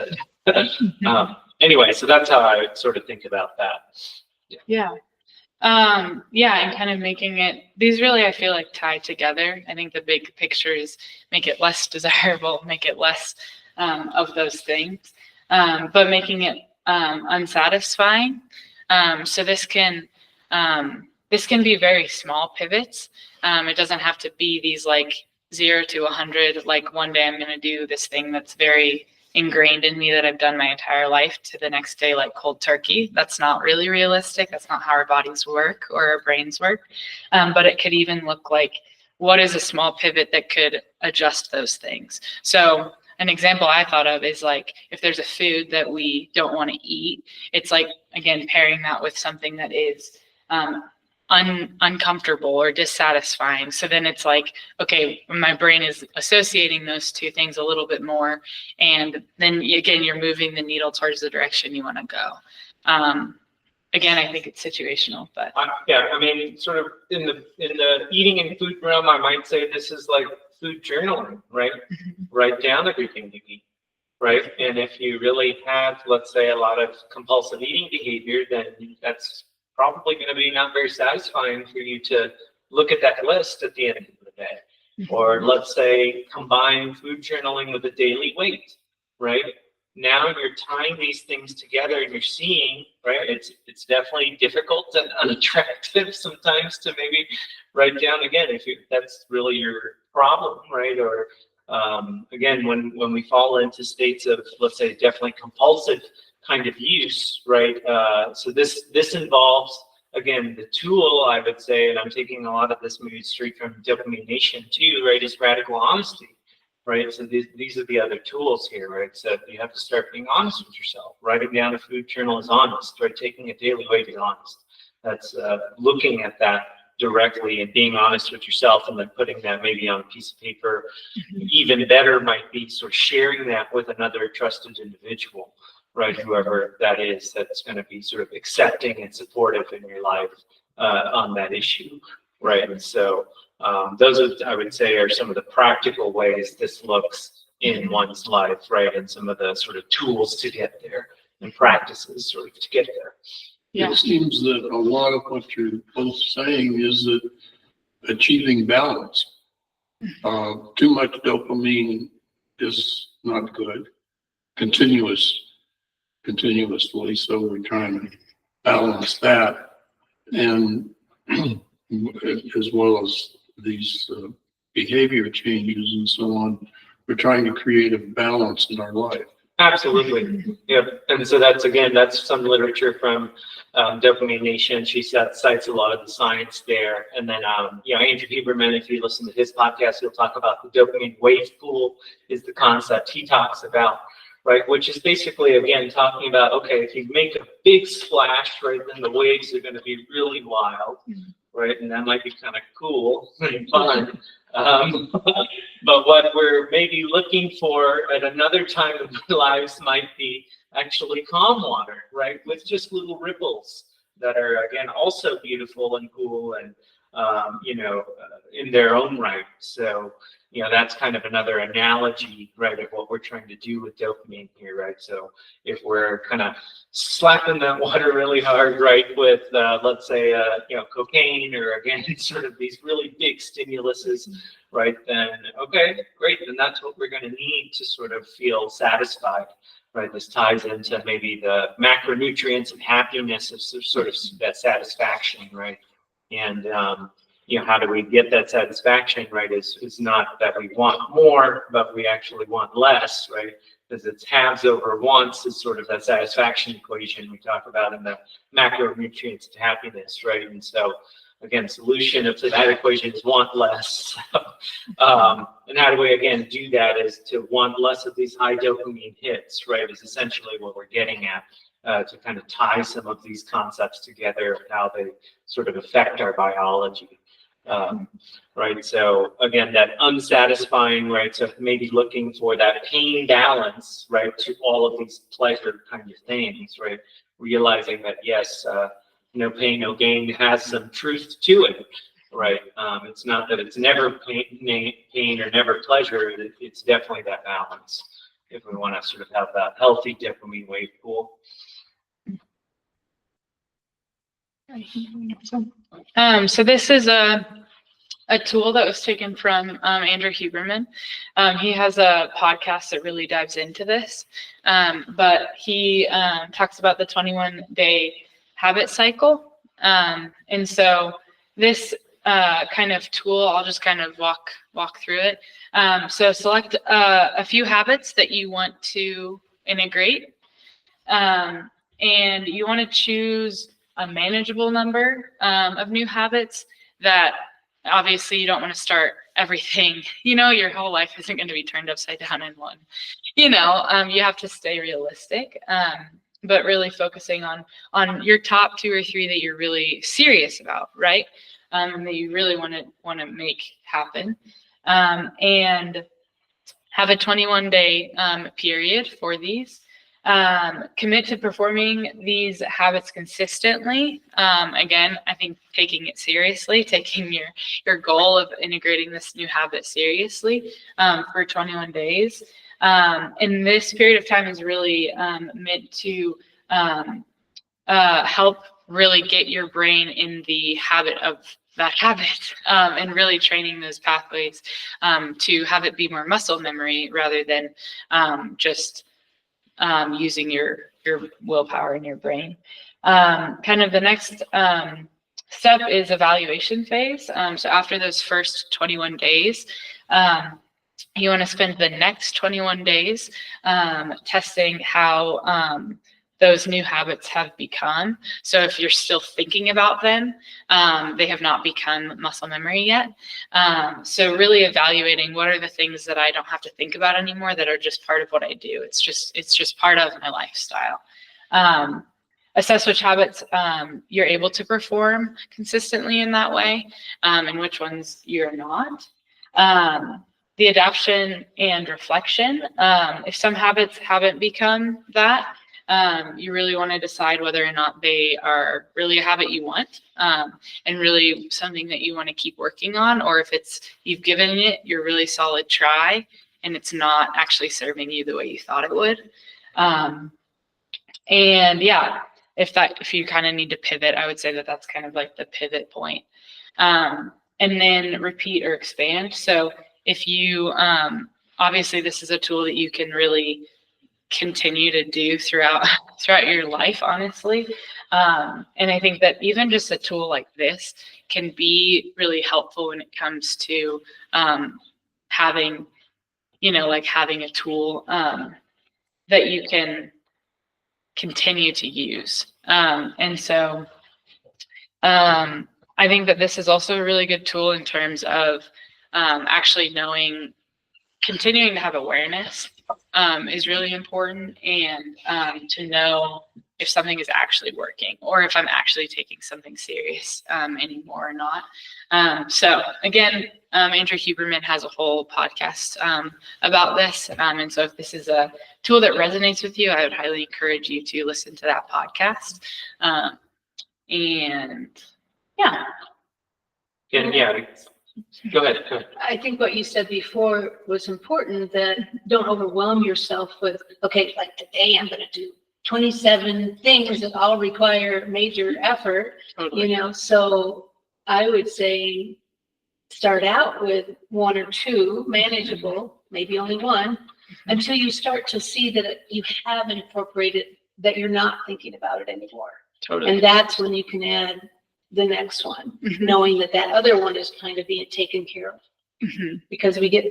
But anyway, so that's how I sort of think about that. Yeah. Yeah, and kind of making it, these really, I feel like, tie together. I think the big picture is make it less desirable, make it less of those things, but making it unsatisfying. So this can be very small pivots. It doesn't have to be these like 0 to 100, like one day I'm going to do this thing that's very ingrained in me that I've done my entire life, to the next day like cold turkey. That's not really realistic. That's not how our bodies work or our brains work. But it could even look like, what is a small pivot that could adjust those things? So an example I thought of is like, if there's a food that we don't want to eat, it's like, again, pairing that with something that is uncomfortable or dissatisfying. So then it's like, okay, my brain is associating those two things a little bit more. And then again, you're moving the needle towards the direction you want to go. Again, I think it's situational, but yeah, I mean, sort of in the eating and food realm, I might say this is like food journaling, right? Write down everything you eat, right? And if you really have, let's say, a lot of compulsive eating behavior, then that's probably going to be not very satisfying for you to look at that list at the end of the day. Or let's say combine food journaling with a daily weight, right? Now you're tying these things together and you're seeing, right? It's definitely difficult and unattractive sometimes to maybe write down again if that's really your problem, right? Or again, when we fall into states of, let's say, definitely compulsive kind of use, right? So this involves, again, the tool, I would say, and I'm taking a lot of this maybe straight from Dopamine Nation too, right, is radical honesty, right? So these are the other tools here, right? So you have to start being honest with yourself. Writing down a food journal is honest, right? Taking a daily weight is honest. That's looking at that directly and being honest with yourself, and then putting that maybe on a piece of paper. Even better might be sort of sharing that with another trusted individual, right? Whoever that is, that's going to be sort of accepting and supportive in your life on that issue, right? And so those are, I would say, are some of the practical ways this looks in one's life, right? And some of the sort of tools to get there and practices sort of to get there. yeah. It seems that a lot of what you're both saying is that achieving balance. Too much dopamine is not good. Continuously, so we're trying to balance that, and as well as these behavior changes and so on. We're trying to create a balance in our life. Absolutely. Yeah. And so that's some literature from Dopamine Nation. She cites a lot of the science there. And then, Andrew Huberman, if you listen to his podcast, he'll talk about the dopamine wave pool is the concept he talks about, right? Which is basically, again, talking about, okay, if you make a big splash, right, then the waves are going to be really wild, right? And that might be kind of cool and fun. But what we're maybe looking for at another time of our lives might be actually calm water, right? With just little ripples that are, again, also beautiful and cool and, in their own right. So, that's kind of another analogy, right, of what we're trying to do with dopamine here, right? So if we're kind of slapping that water really hard, right, with, let's say, cocaine or, again, sort of these really big stimuluses, right, then, okay, great, then that's what we're going to need to sort of feel satisfied, right? This ties into maybe the macronutrients and happiness of sort of that satisfaction, right? And, how do we get that satisfaction, right? Is not that we want more, but we actually want less, right? Because it's halves over once is sort of that satisfaction equation we talk about in the macronutrients of happiness, right? And so, again, solution to that equation is want less. And how do we, again, do that is to want less of these high dopamine hits, right? Is essentially what we're getting at. To kind of tie some of these concepts together and how they sort of affect our biology. Right. So again, that unsatisfying, right? So maybe looking for that pain balance, right, to all of these pleasure kind of things, right? Realizing that yes, no pain, no gain has some truth to it, right? It's not that it's never pain or never pleasure. It's definitely that balance if we want to sort of have that healthy dopamine wave pool. So this is a tool that was taken from Andrew Huberman. He has a podcast that really dives into this, but he talks about the 21-day habit cycle. And so this kind of tool, I'll just kind of walk through it. So select a few habits that you want to integrate, and you want to choose a manageable number of new habits that obviously you don't want to start everything, your whole life isn't going to be turned upside down in one, you have to stay realistic, but really focusing on your top 2 or 3 that you're really serious about, right? And that you really want to make happen, and have a 21-day period for these. Commit to performing these habits consistently. Again, I think taking it seriously, taking your goal of integrating this new habit seriously for 21 days. And this period of time is really meant to help really get your brain in the habit of that habit, and really training those pathways to have it be more muscle memory rather than just using your willpower in your brain. Kind of the next step is evaluation phase. So after those first 21 days, you want to spend the next 21 days testing how those new habits have become. So if you're still thinking about them, they have not become muscle memory yet. So really evaluating what are the things that I don't have to think about anymore that are just part of what I do. It's just part of my lifestyle. Assess which habits you're able to perform consistently in that way, and which ones you're not. The adaptation and reflection. If some habits haven't become that, you really want to decide whether or not they are really a habit you want, and really something that you want to keep working on, or if you've given it your really solid try and it's not actually serving you the way you thought it would. And yeah, if you kind of need to pivot, I would say that that's kind of like the pivot point. And then repeat or expand. So if you, obviously this is a tool that you can really continue to do throughout your life, honestly. And I think that even just a tool like this can be really helpful when it comes to having a tool that you can continue to use. And so I think that this is also a really good tool in terms of actually knowing, continuing to have awareness is really important, and to know if something is actually working or if I'm actually taking something serious anymore or not. So again, Andrew Huberman has a whole podcast about this. And so if this is a tool that resonates with you, I would highly encourage you to listen to that podcast. And yeah. Yeah. Go ahead. I think what you said before was important, that don't overwhelm yourself with, okay, like today I'm going to do 27 things that all require major effort, Totally. So I would say start out with one or two manageable, maybe only one, until you start to see that you have incorporated, that you're not thinking about it anymore. Totally. And that's when you can add the next one, knowing that that other one is kind of being taken care of. Because we get,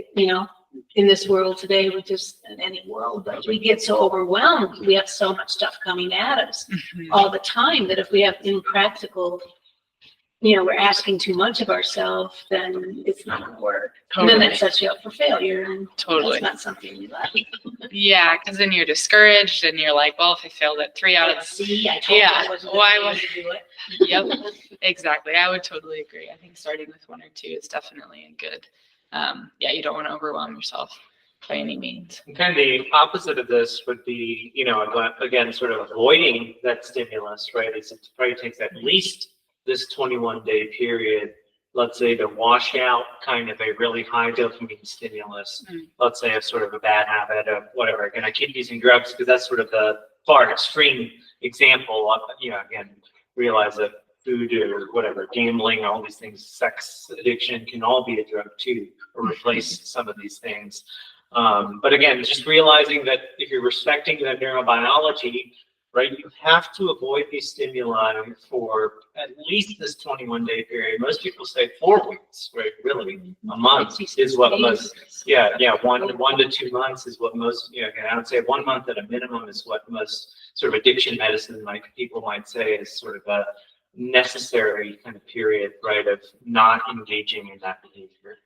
in this world today, we just, in any world, but we get so overwhelmed. We have so much stuff coming at us all the time that if we have impractical, we're asking too much of ourselves, then it's not going to work. Totally. And then that sets you up for failure. And Totally. that's not something you like. Yeah, because then you're discouraged and you're like, well, if I failed at 3 out of See, I told you I wasn't going to do it. Yep, exactly. I would totally agree. I think starting with 1 or 2 is definitely a good. You don't want to overwhelm yourself by any means. And kind of the opposite of this would be, again, sort of avoiding that stimulus, right? It probably takes at least this 21-day period, let's say, to wash out kind of a really high dopamine stimulus. Let's say a sort of a bad habit of whatever. Again, I keep using drugs because that's sort of the far extreme example of, again, realize that food or whatever, gambling, all these things, sex addiction can all be a drug too, or replace some of these things. But again, just realizing that if you're respecting the neurobiology, right, you have to avoid these stimuli for at least this 21-day period. Most people say 4 weeks, right? Really, a month is what most, 1 to 2 months is what most, I would say 1 month at a minimum is what most sort of addiction medicine, like people might say, is sort of a necessary kind of period, right, of not engaging in that behavior.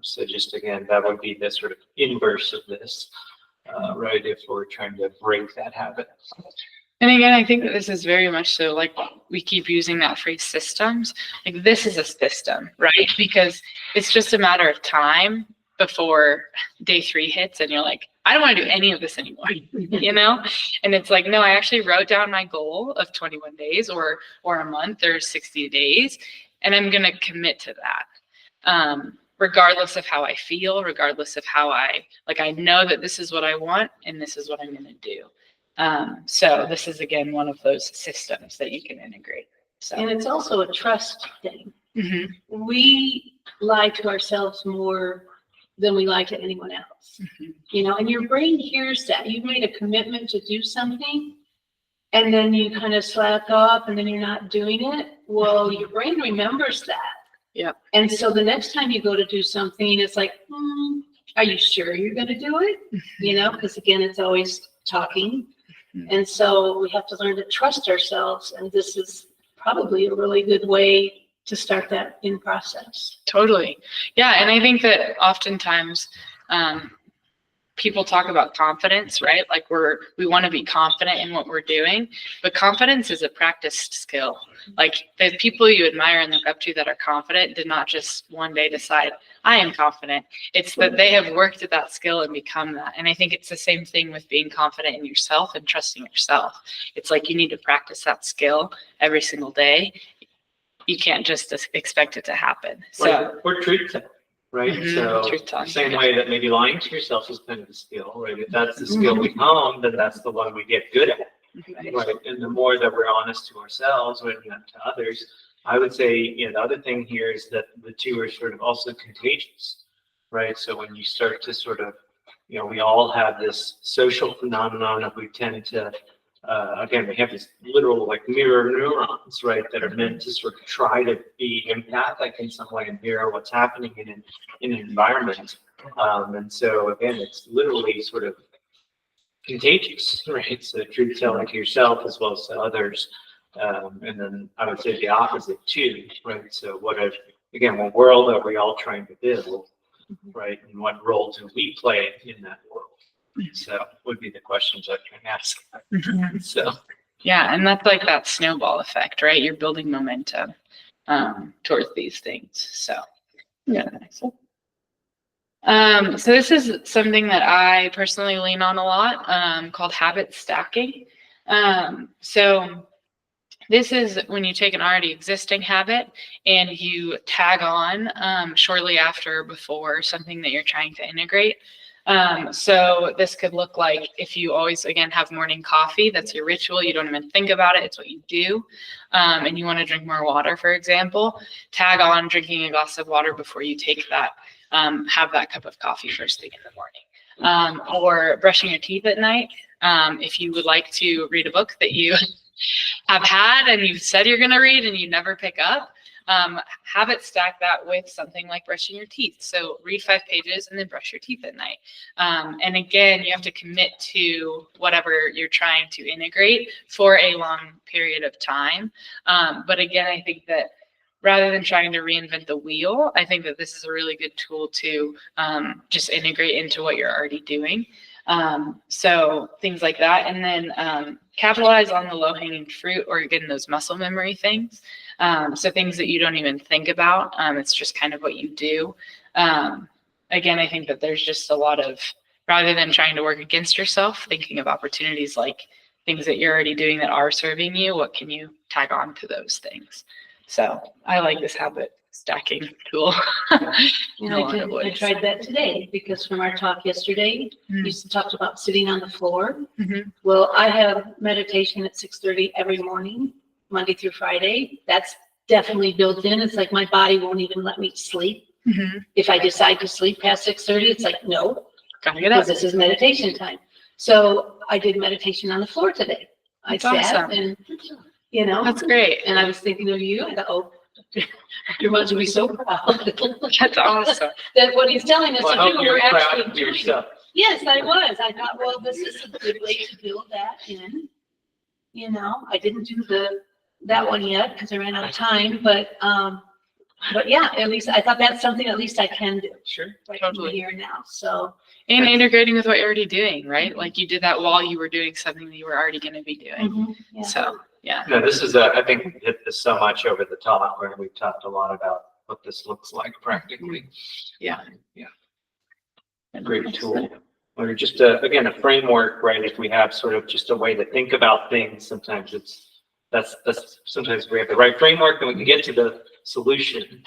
So just again, that would be the sort of inverse of this. Right, if we're trying to break that habit. And again, I think that this is very much so, like, we keep using that phrase systems. Like, this is a system, right? Because it's just a matter of time before day 3 hits and you're like, I don't want to do any of this anymore, And it's like, no, I actually wrote down my goal of 21 days or a month or 60 days, and I'm going to commit to that. Regardless of how I feel, regardless of how I know that this is what I want and this is what I'm going to do. So this is, again, one of those systems that you can integrate. So. And it's also a trust thing. We lie to ourselves more than we lie to anyone else. And your brain hears that. You've made a commitment to do something, and then you kind of slack off and then you're not doing it. Well, your brain remembers that. Yeah. And so the next time you go to do something, it's like, are you sure you're going to do it? Because again, it's always talking. And so we have to learn to trust ourselves. And this is probably a really good way to start that in process. Totally. Yeah. And I think that oftentimes people talk about confidence, right? Like we want to be confident in what we're doing, but confidence is a practiced skill. Like the people you admire and look up to that are confident did not just one day decide, I am confident. It's that they have worked at that skill and become that. And I think it's the same thing with being confident in yourself and trusting yourself. It's like you need to practice that skill every single day. You can't just expect it to happen. So or truth telling, right? So same way that maybe lying to yourself is kind of a skill, right? If that's the skill we hone, then that's the one we get good at. Right. And the more that we're honest to ourselves and to others, I would say, the other thing here is that the two are sort of also contagious, right? So when you start to sort of, we all have this social phenomenon of we tend to, again, we have these literal like mirror neurons, right, that are meant to sort of try to be empathic in some way and mirror what's happening in an environment. And so again, it's literally sort of contagious, right? So truth telling to yourself as well as to others. And then I would say the opposite too, right? So what world are we all trying to build, right? And what role do we play in that world? So would be the questions I can ask. So Yeah, and that's like that snowball effect, right? You're building momentum towards these things. So yeah. So this is something that I personally lean on a lot, called habit stacking. So this is when you take an already existing habit and you tag on shortly after or before something that you're trying to integrate. So this could look like if you always, again, have morning coffee, that's your ritual. You don't even think about it. It's what you do. And you want to drink more water, for example, tag on drinking a glass of water before you take that, have that cup of coffee first thing in the morning. Or brushing your teeth at night. If you would like to read a book that you have had and you said you're going to read and you never pick up, habit stack that with something like brushing your teeth. So read 5 pages and then brush your teeth at night. And again, you have to commit to whatever you're trying to integrate for a long period of time. But again, I think that rather than trying to reinvent the wheel, I think that this is a really good tool to just integrate into what you're already doing. So things like that. And then capitalize on the low-hanging fruit, or again, those muscle memory things. So things that you don't even think about. It's just kind of what you do. Again, I think that there's just a lot of, rather than trying to work against yourself, thinking of opportunities like things that you're already doing that are serving you. What can you tag on to those things? So I like this habit stacking tool. And I tried that today because from our talk yesterday, you talked about sitting on the floor. Well, I have meditation at 6:30 every morning, Monday through Friday. That's definitely built in. It's like my body won't even let me sleep. If I decide to sleep past 6:30, it's like, no, because this is meditation time. So I did meditation on the floor today. I sat and, you know, that's great. And I was thinking of you. I thought, oh, Dr. Mudge will be so proud. That's awesome. That what he's telling us to do, we're actually doing. Yourself. Yes, I was. I thought, well, this is a good way to build that in. You know, I didn't do that one yet because I ran out of time, but yeah, at least I thought that's something at least I can do. Sure. Right Totally. here now. So. And integrating with what you're already doing, right? Like you did that while you were doing something that you were already going to be doing. Yeah. So, yeah. No, this is I think we hit this so much over the top where we've talked a lot about what this looks like practically. Yeah. Yeah. Great tool. Or just again, a framework, right? If we have sort of just a way to think about things, sometimes that's sometimes we have the right framework and we can get to the solution.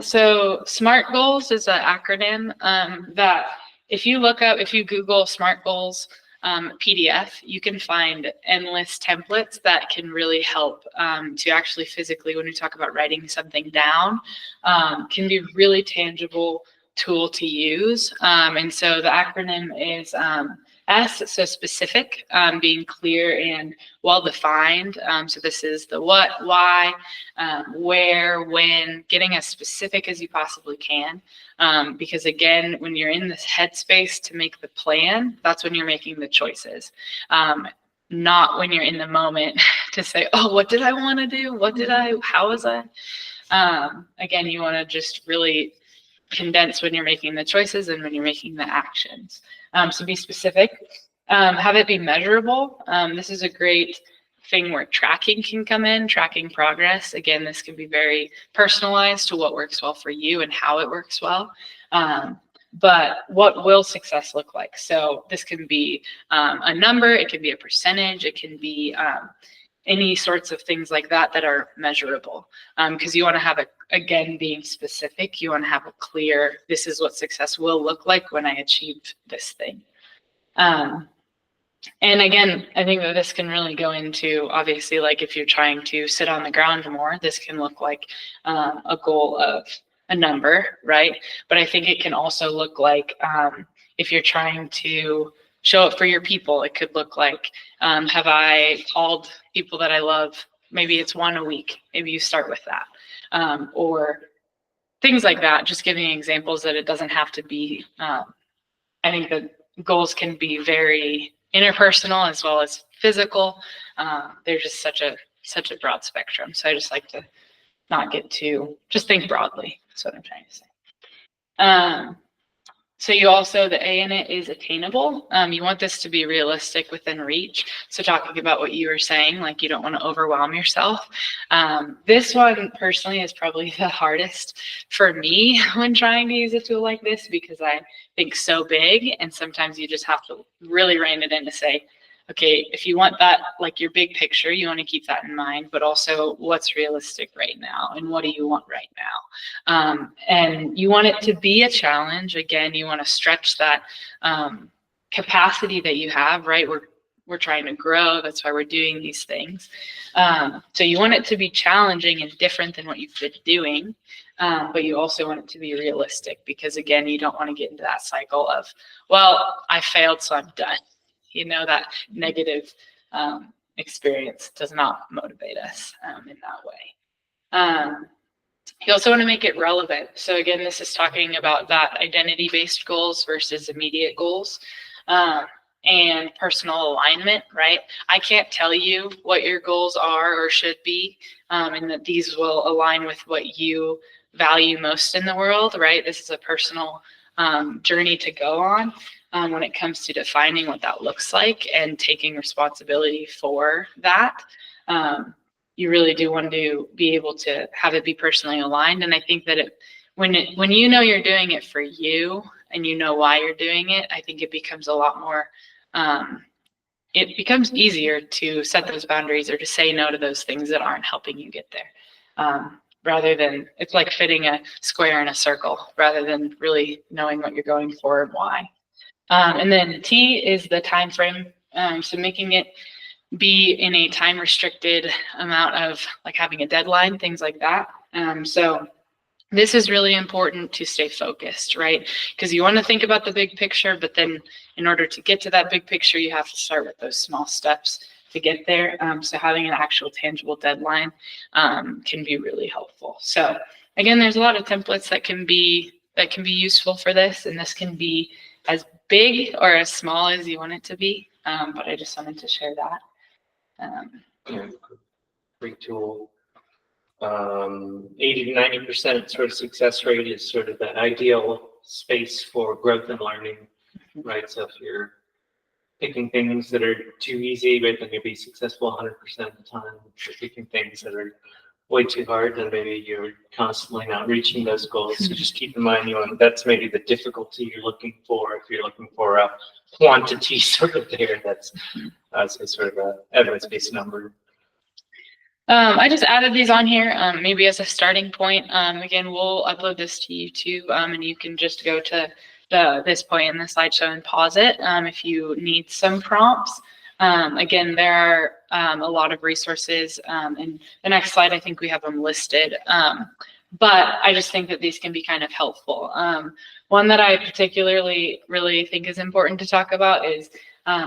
So SMART goals is an acronym that if you Google SMART goals PDF, you can find endless templates that can really help to actually physically, when we talk about writing something down, can be really tangible tool to use. And so the acronym is S, so specific, being clear and well-defined. So this is the what, why, where, when, getting as specific as you possibly can. Because again, when you're in this headspace to make the plan, that's when you're making the choices. Not when you're in the moment to say, oh, what did I want to do? How was I? Again, you want to just really condense when you're making the choices and when you're making the actions. So be specific, have it be measurable. This is a great thing where tracking can come in, tracking progress. Again, this can be very personalized to what works well for you and how it works well. But what will success look like? So this can be a number, it can be a percentage, it can be any sorts of things like that that are measurable. Because you want to have again, being specific, you want to have a clear, this is what success will look like when I achieve this thing. And again, I think that this can really go into, obviously, like if you're trying to sit on the ground more, this can look like a goal of a number, right? But I think it can also look like if you're trying to show up for your people, it could look like, have I called people that I love? Maybe it's 1 a week. Maybe you start with that. Or things like that, just giving examples that it doesn't have to be, I think that goals can be very interpersonal as well as physical. They're just such a broad spectrum. So I just like to not get too, just think broadly. That's what I'm trying to say. So you also, the A in it is attainable. You want this to be realistic within reach. So talking about what you were saying, like you don't want to overwhelm yourself. This one personally is probably the hardest for me when trying to use a tool like this, because I think so big, and sometimes you just have to really rein it in to say, okay, if you want that, like your big picture, you want to keep that in mind, but also what's realistic right now and what do you want right now? And you want it to be a challenge. Again, you want to stretch that capacity that you have, right? We're trying to grow. That's why we're doing these things. So you want it to be challenging and different than what you've been doing, but you also want it to be realistic, because again, you don't want to get into that cycle of, well, I failed, so I'm done. You know, that negative experience does not motivate us in that way. You also want to make it relevant. So again, this is talking about that identity-based goals versus immediate goals and personal alignment, right? I can't tell you what your goals are or should be, and that these will align with what you value most in the world, right? This is a personal journey to go on. When it comes to defining what that looks like and taking responsibility for that. You really do want to be able to have it be personally aligned. And I think that when you know you're doing it for you and you know why you're doing it, I think it becomes a lot more, it becomes easier to set those boundaries or to say no to those things that aren't helping you get there. Rather than, it's like fitting a square in a circle, rather than really knowing what you're going for and why. And then T is the time frame. So making it be in a time restricted amount of, like having a deadline, things like that. So this is really important to stay focused, right? Because you want to think about the big picture, but then in order to get to that big picture, you have to start with those small steps to get there. So having an actual tangible deadline can be really helpful. So again, there's a lot of templates that can be useful for this, and this can be as big or as small as you want it to be. But I just wanted to share that. Yeah, great tool. 80 to 90% sort of success rate is sort of that ideal space for growth and learning, right? So if you're picking things that are too easy, but then you'll be successful 100% of the time. If you're picking things that are way too hard, then maybe you're constantly not reaching those goals. So just keep in mind, that's maybe the difficulty you're looking for. If you're looking for a quantity sort of there, that's sort of a evidence-based number. I just added these on here, maybe as a starting point. Again, we'll upload this to YouTube, and you can just go to this point in the slideshow and pause it if you need some prompts. Again, there are a lot of resources, and the next slide, I think we have them listed. But I just think that these can be kind of helpful. One that I particularly really think is important to talk about is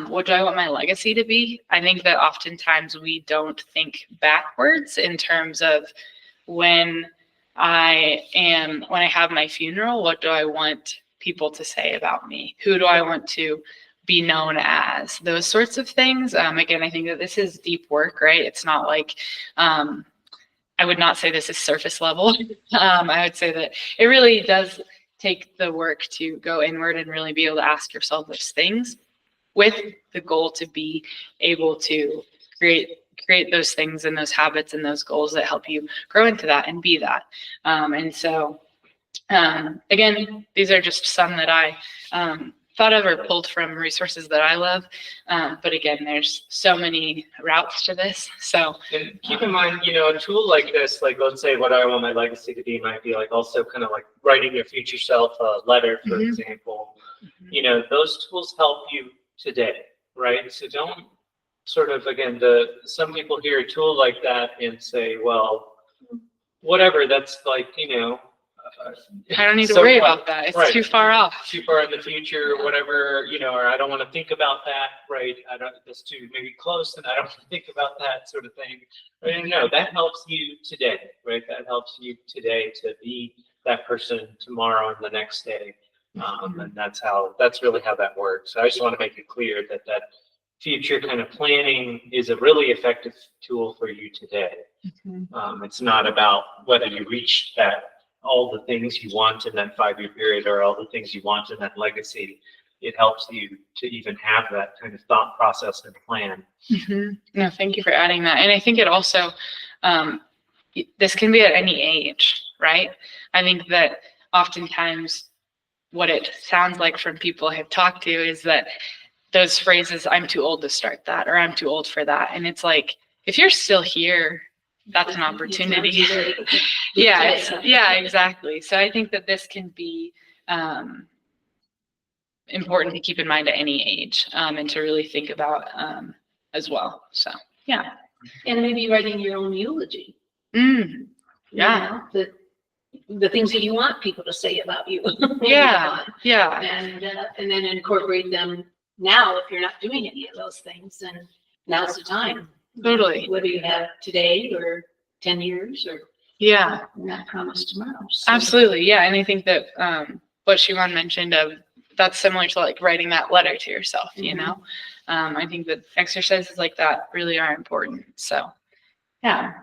what do I want my legacy to be? I think that oftentimes we don't think backwards in terms of when I have my funeral, what do I want people to say about me? Who do I want to be known as? Those sorts of things. Again, I think that this is deep work, right? It's not like, I would not say this is surface level. I would say that it really does take the work to go inward and really be able to ask yourself those things, with the goal to be able to create those things and those habits and those goals that help you grow into that and be that. And so, again, these are just some that I thought of or pulled from resources that I love. But again, there's so many routes to this. So and keep in mind, a tool like this, like let's say what I want my legacy to be might be like also kind of like writing your future self a letter, for example. Those tools help you today, right? So don't sort of, again, some people hear a tool like that and say, well, whatever, that's like, I don't need to worry about that. It's right. Too far off. Too far in the future, whatever, or I don't want to think about that, right? That's too maybe close and I don't want to think about that sort of thing. Right? No, that helps you today, right? That helps you today to be that person tomorrow and the next day. And that's really how that works. So I just want to make it clear that future kind of planning is a really effective tool for you today. It's not about whether you reach all the things you want in that 5-year period or all the things you want in that legacy. It helps you to even have that kind of thought process and plan. No, thank you for adding that. And I think it also, this can be at any age, right? I think that oftentimes what it sounds like from people I've talked to is that those phrases, I'm too old to start that, or I'm too old for that. And it's like, if you're still here, that's an opportunity. Yeah, exactly. So I think that this can be important to keep in mind at any age, and to really think about as well. So, yeah. And maybe writing your own eulogy. Yeah. You know, the things that you want people to say about you. Yeah. And then incorporate them now. If you're not doing any of those things, then now's the time. Totally. Whether you have today or 10 years or not promised tomorrow. So. Absolutely. Yeah. And I think that what Siobhan mentioned that's similar to like writing that letter to yourself, you know? I think that exercises like that really are important. So, yeah.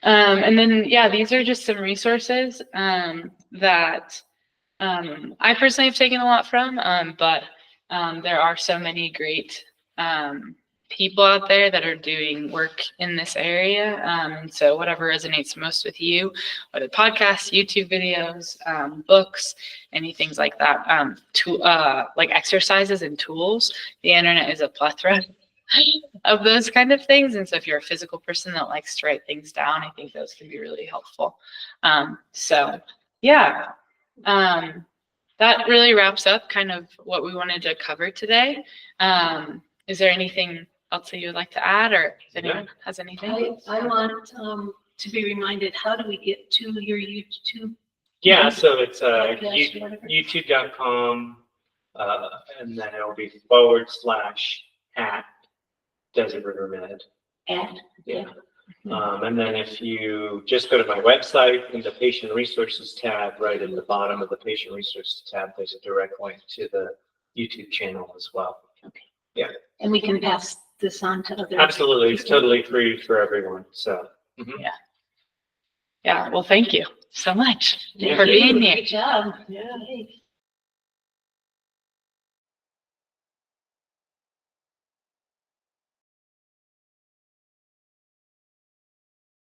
And then, these are just some resources that I personally have taken a lot from, but there are so many great people out there that are doing work in this area. And so whatever resonates most with you, whether podcasts, YouTube videos, books, any things like that, like exercises and tools, the internet is a plethora of those kind of things. And so if you're a physical person that likes to write things down, I think those can be really helpful. That really wraps up kind of what we wanted to cover today. Is there anything else that you would like to add, or if anyone has anything? I want to be reminded, how do we get to your YouTube? Yeah, so it's YouTube.com, and then it'll be /@ Desert River Med. And then if you just go to my website, in the patient resources tab, right at the bottom of the patient resources tab, there's a direct link to the YouTube channel as well. Okay. Yeah. And we can pass this on to others. Absolutely. It's totally free for everyone. So. Yeah. Well, thank you so much Thank for you. being here. Good job. Yeah.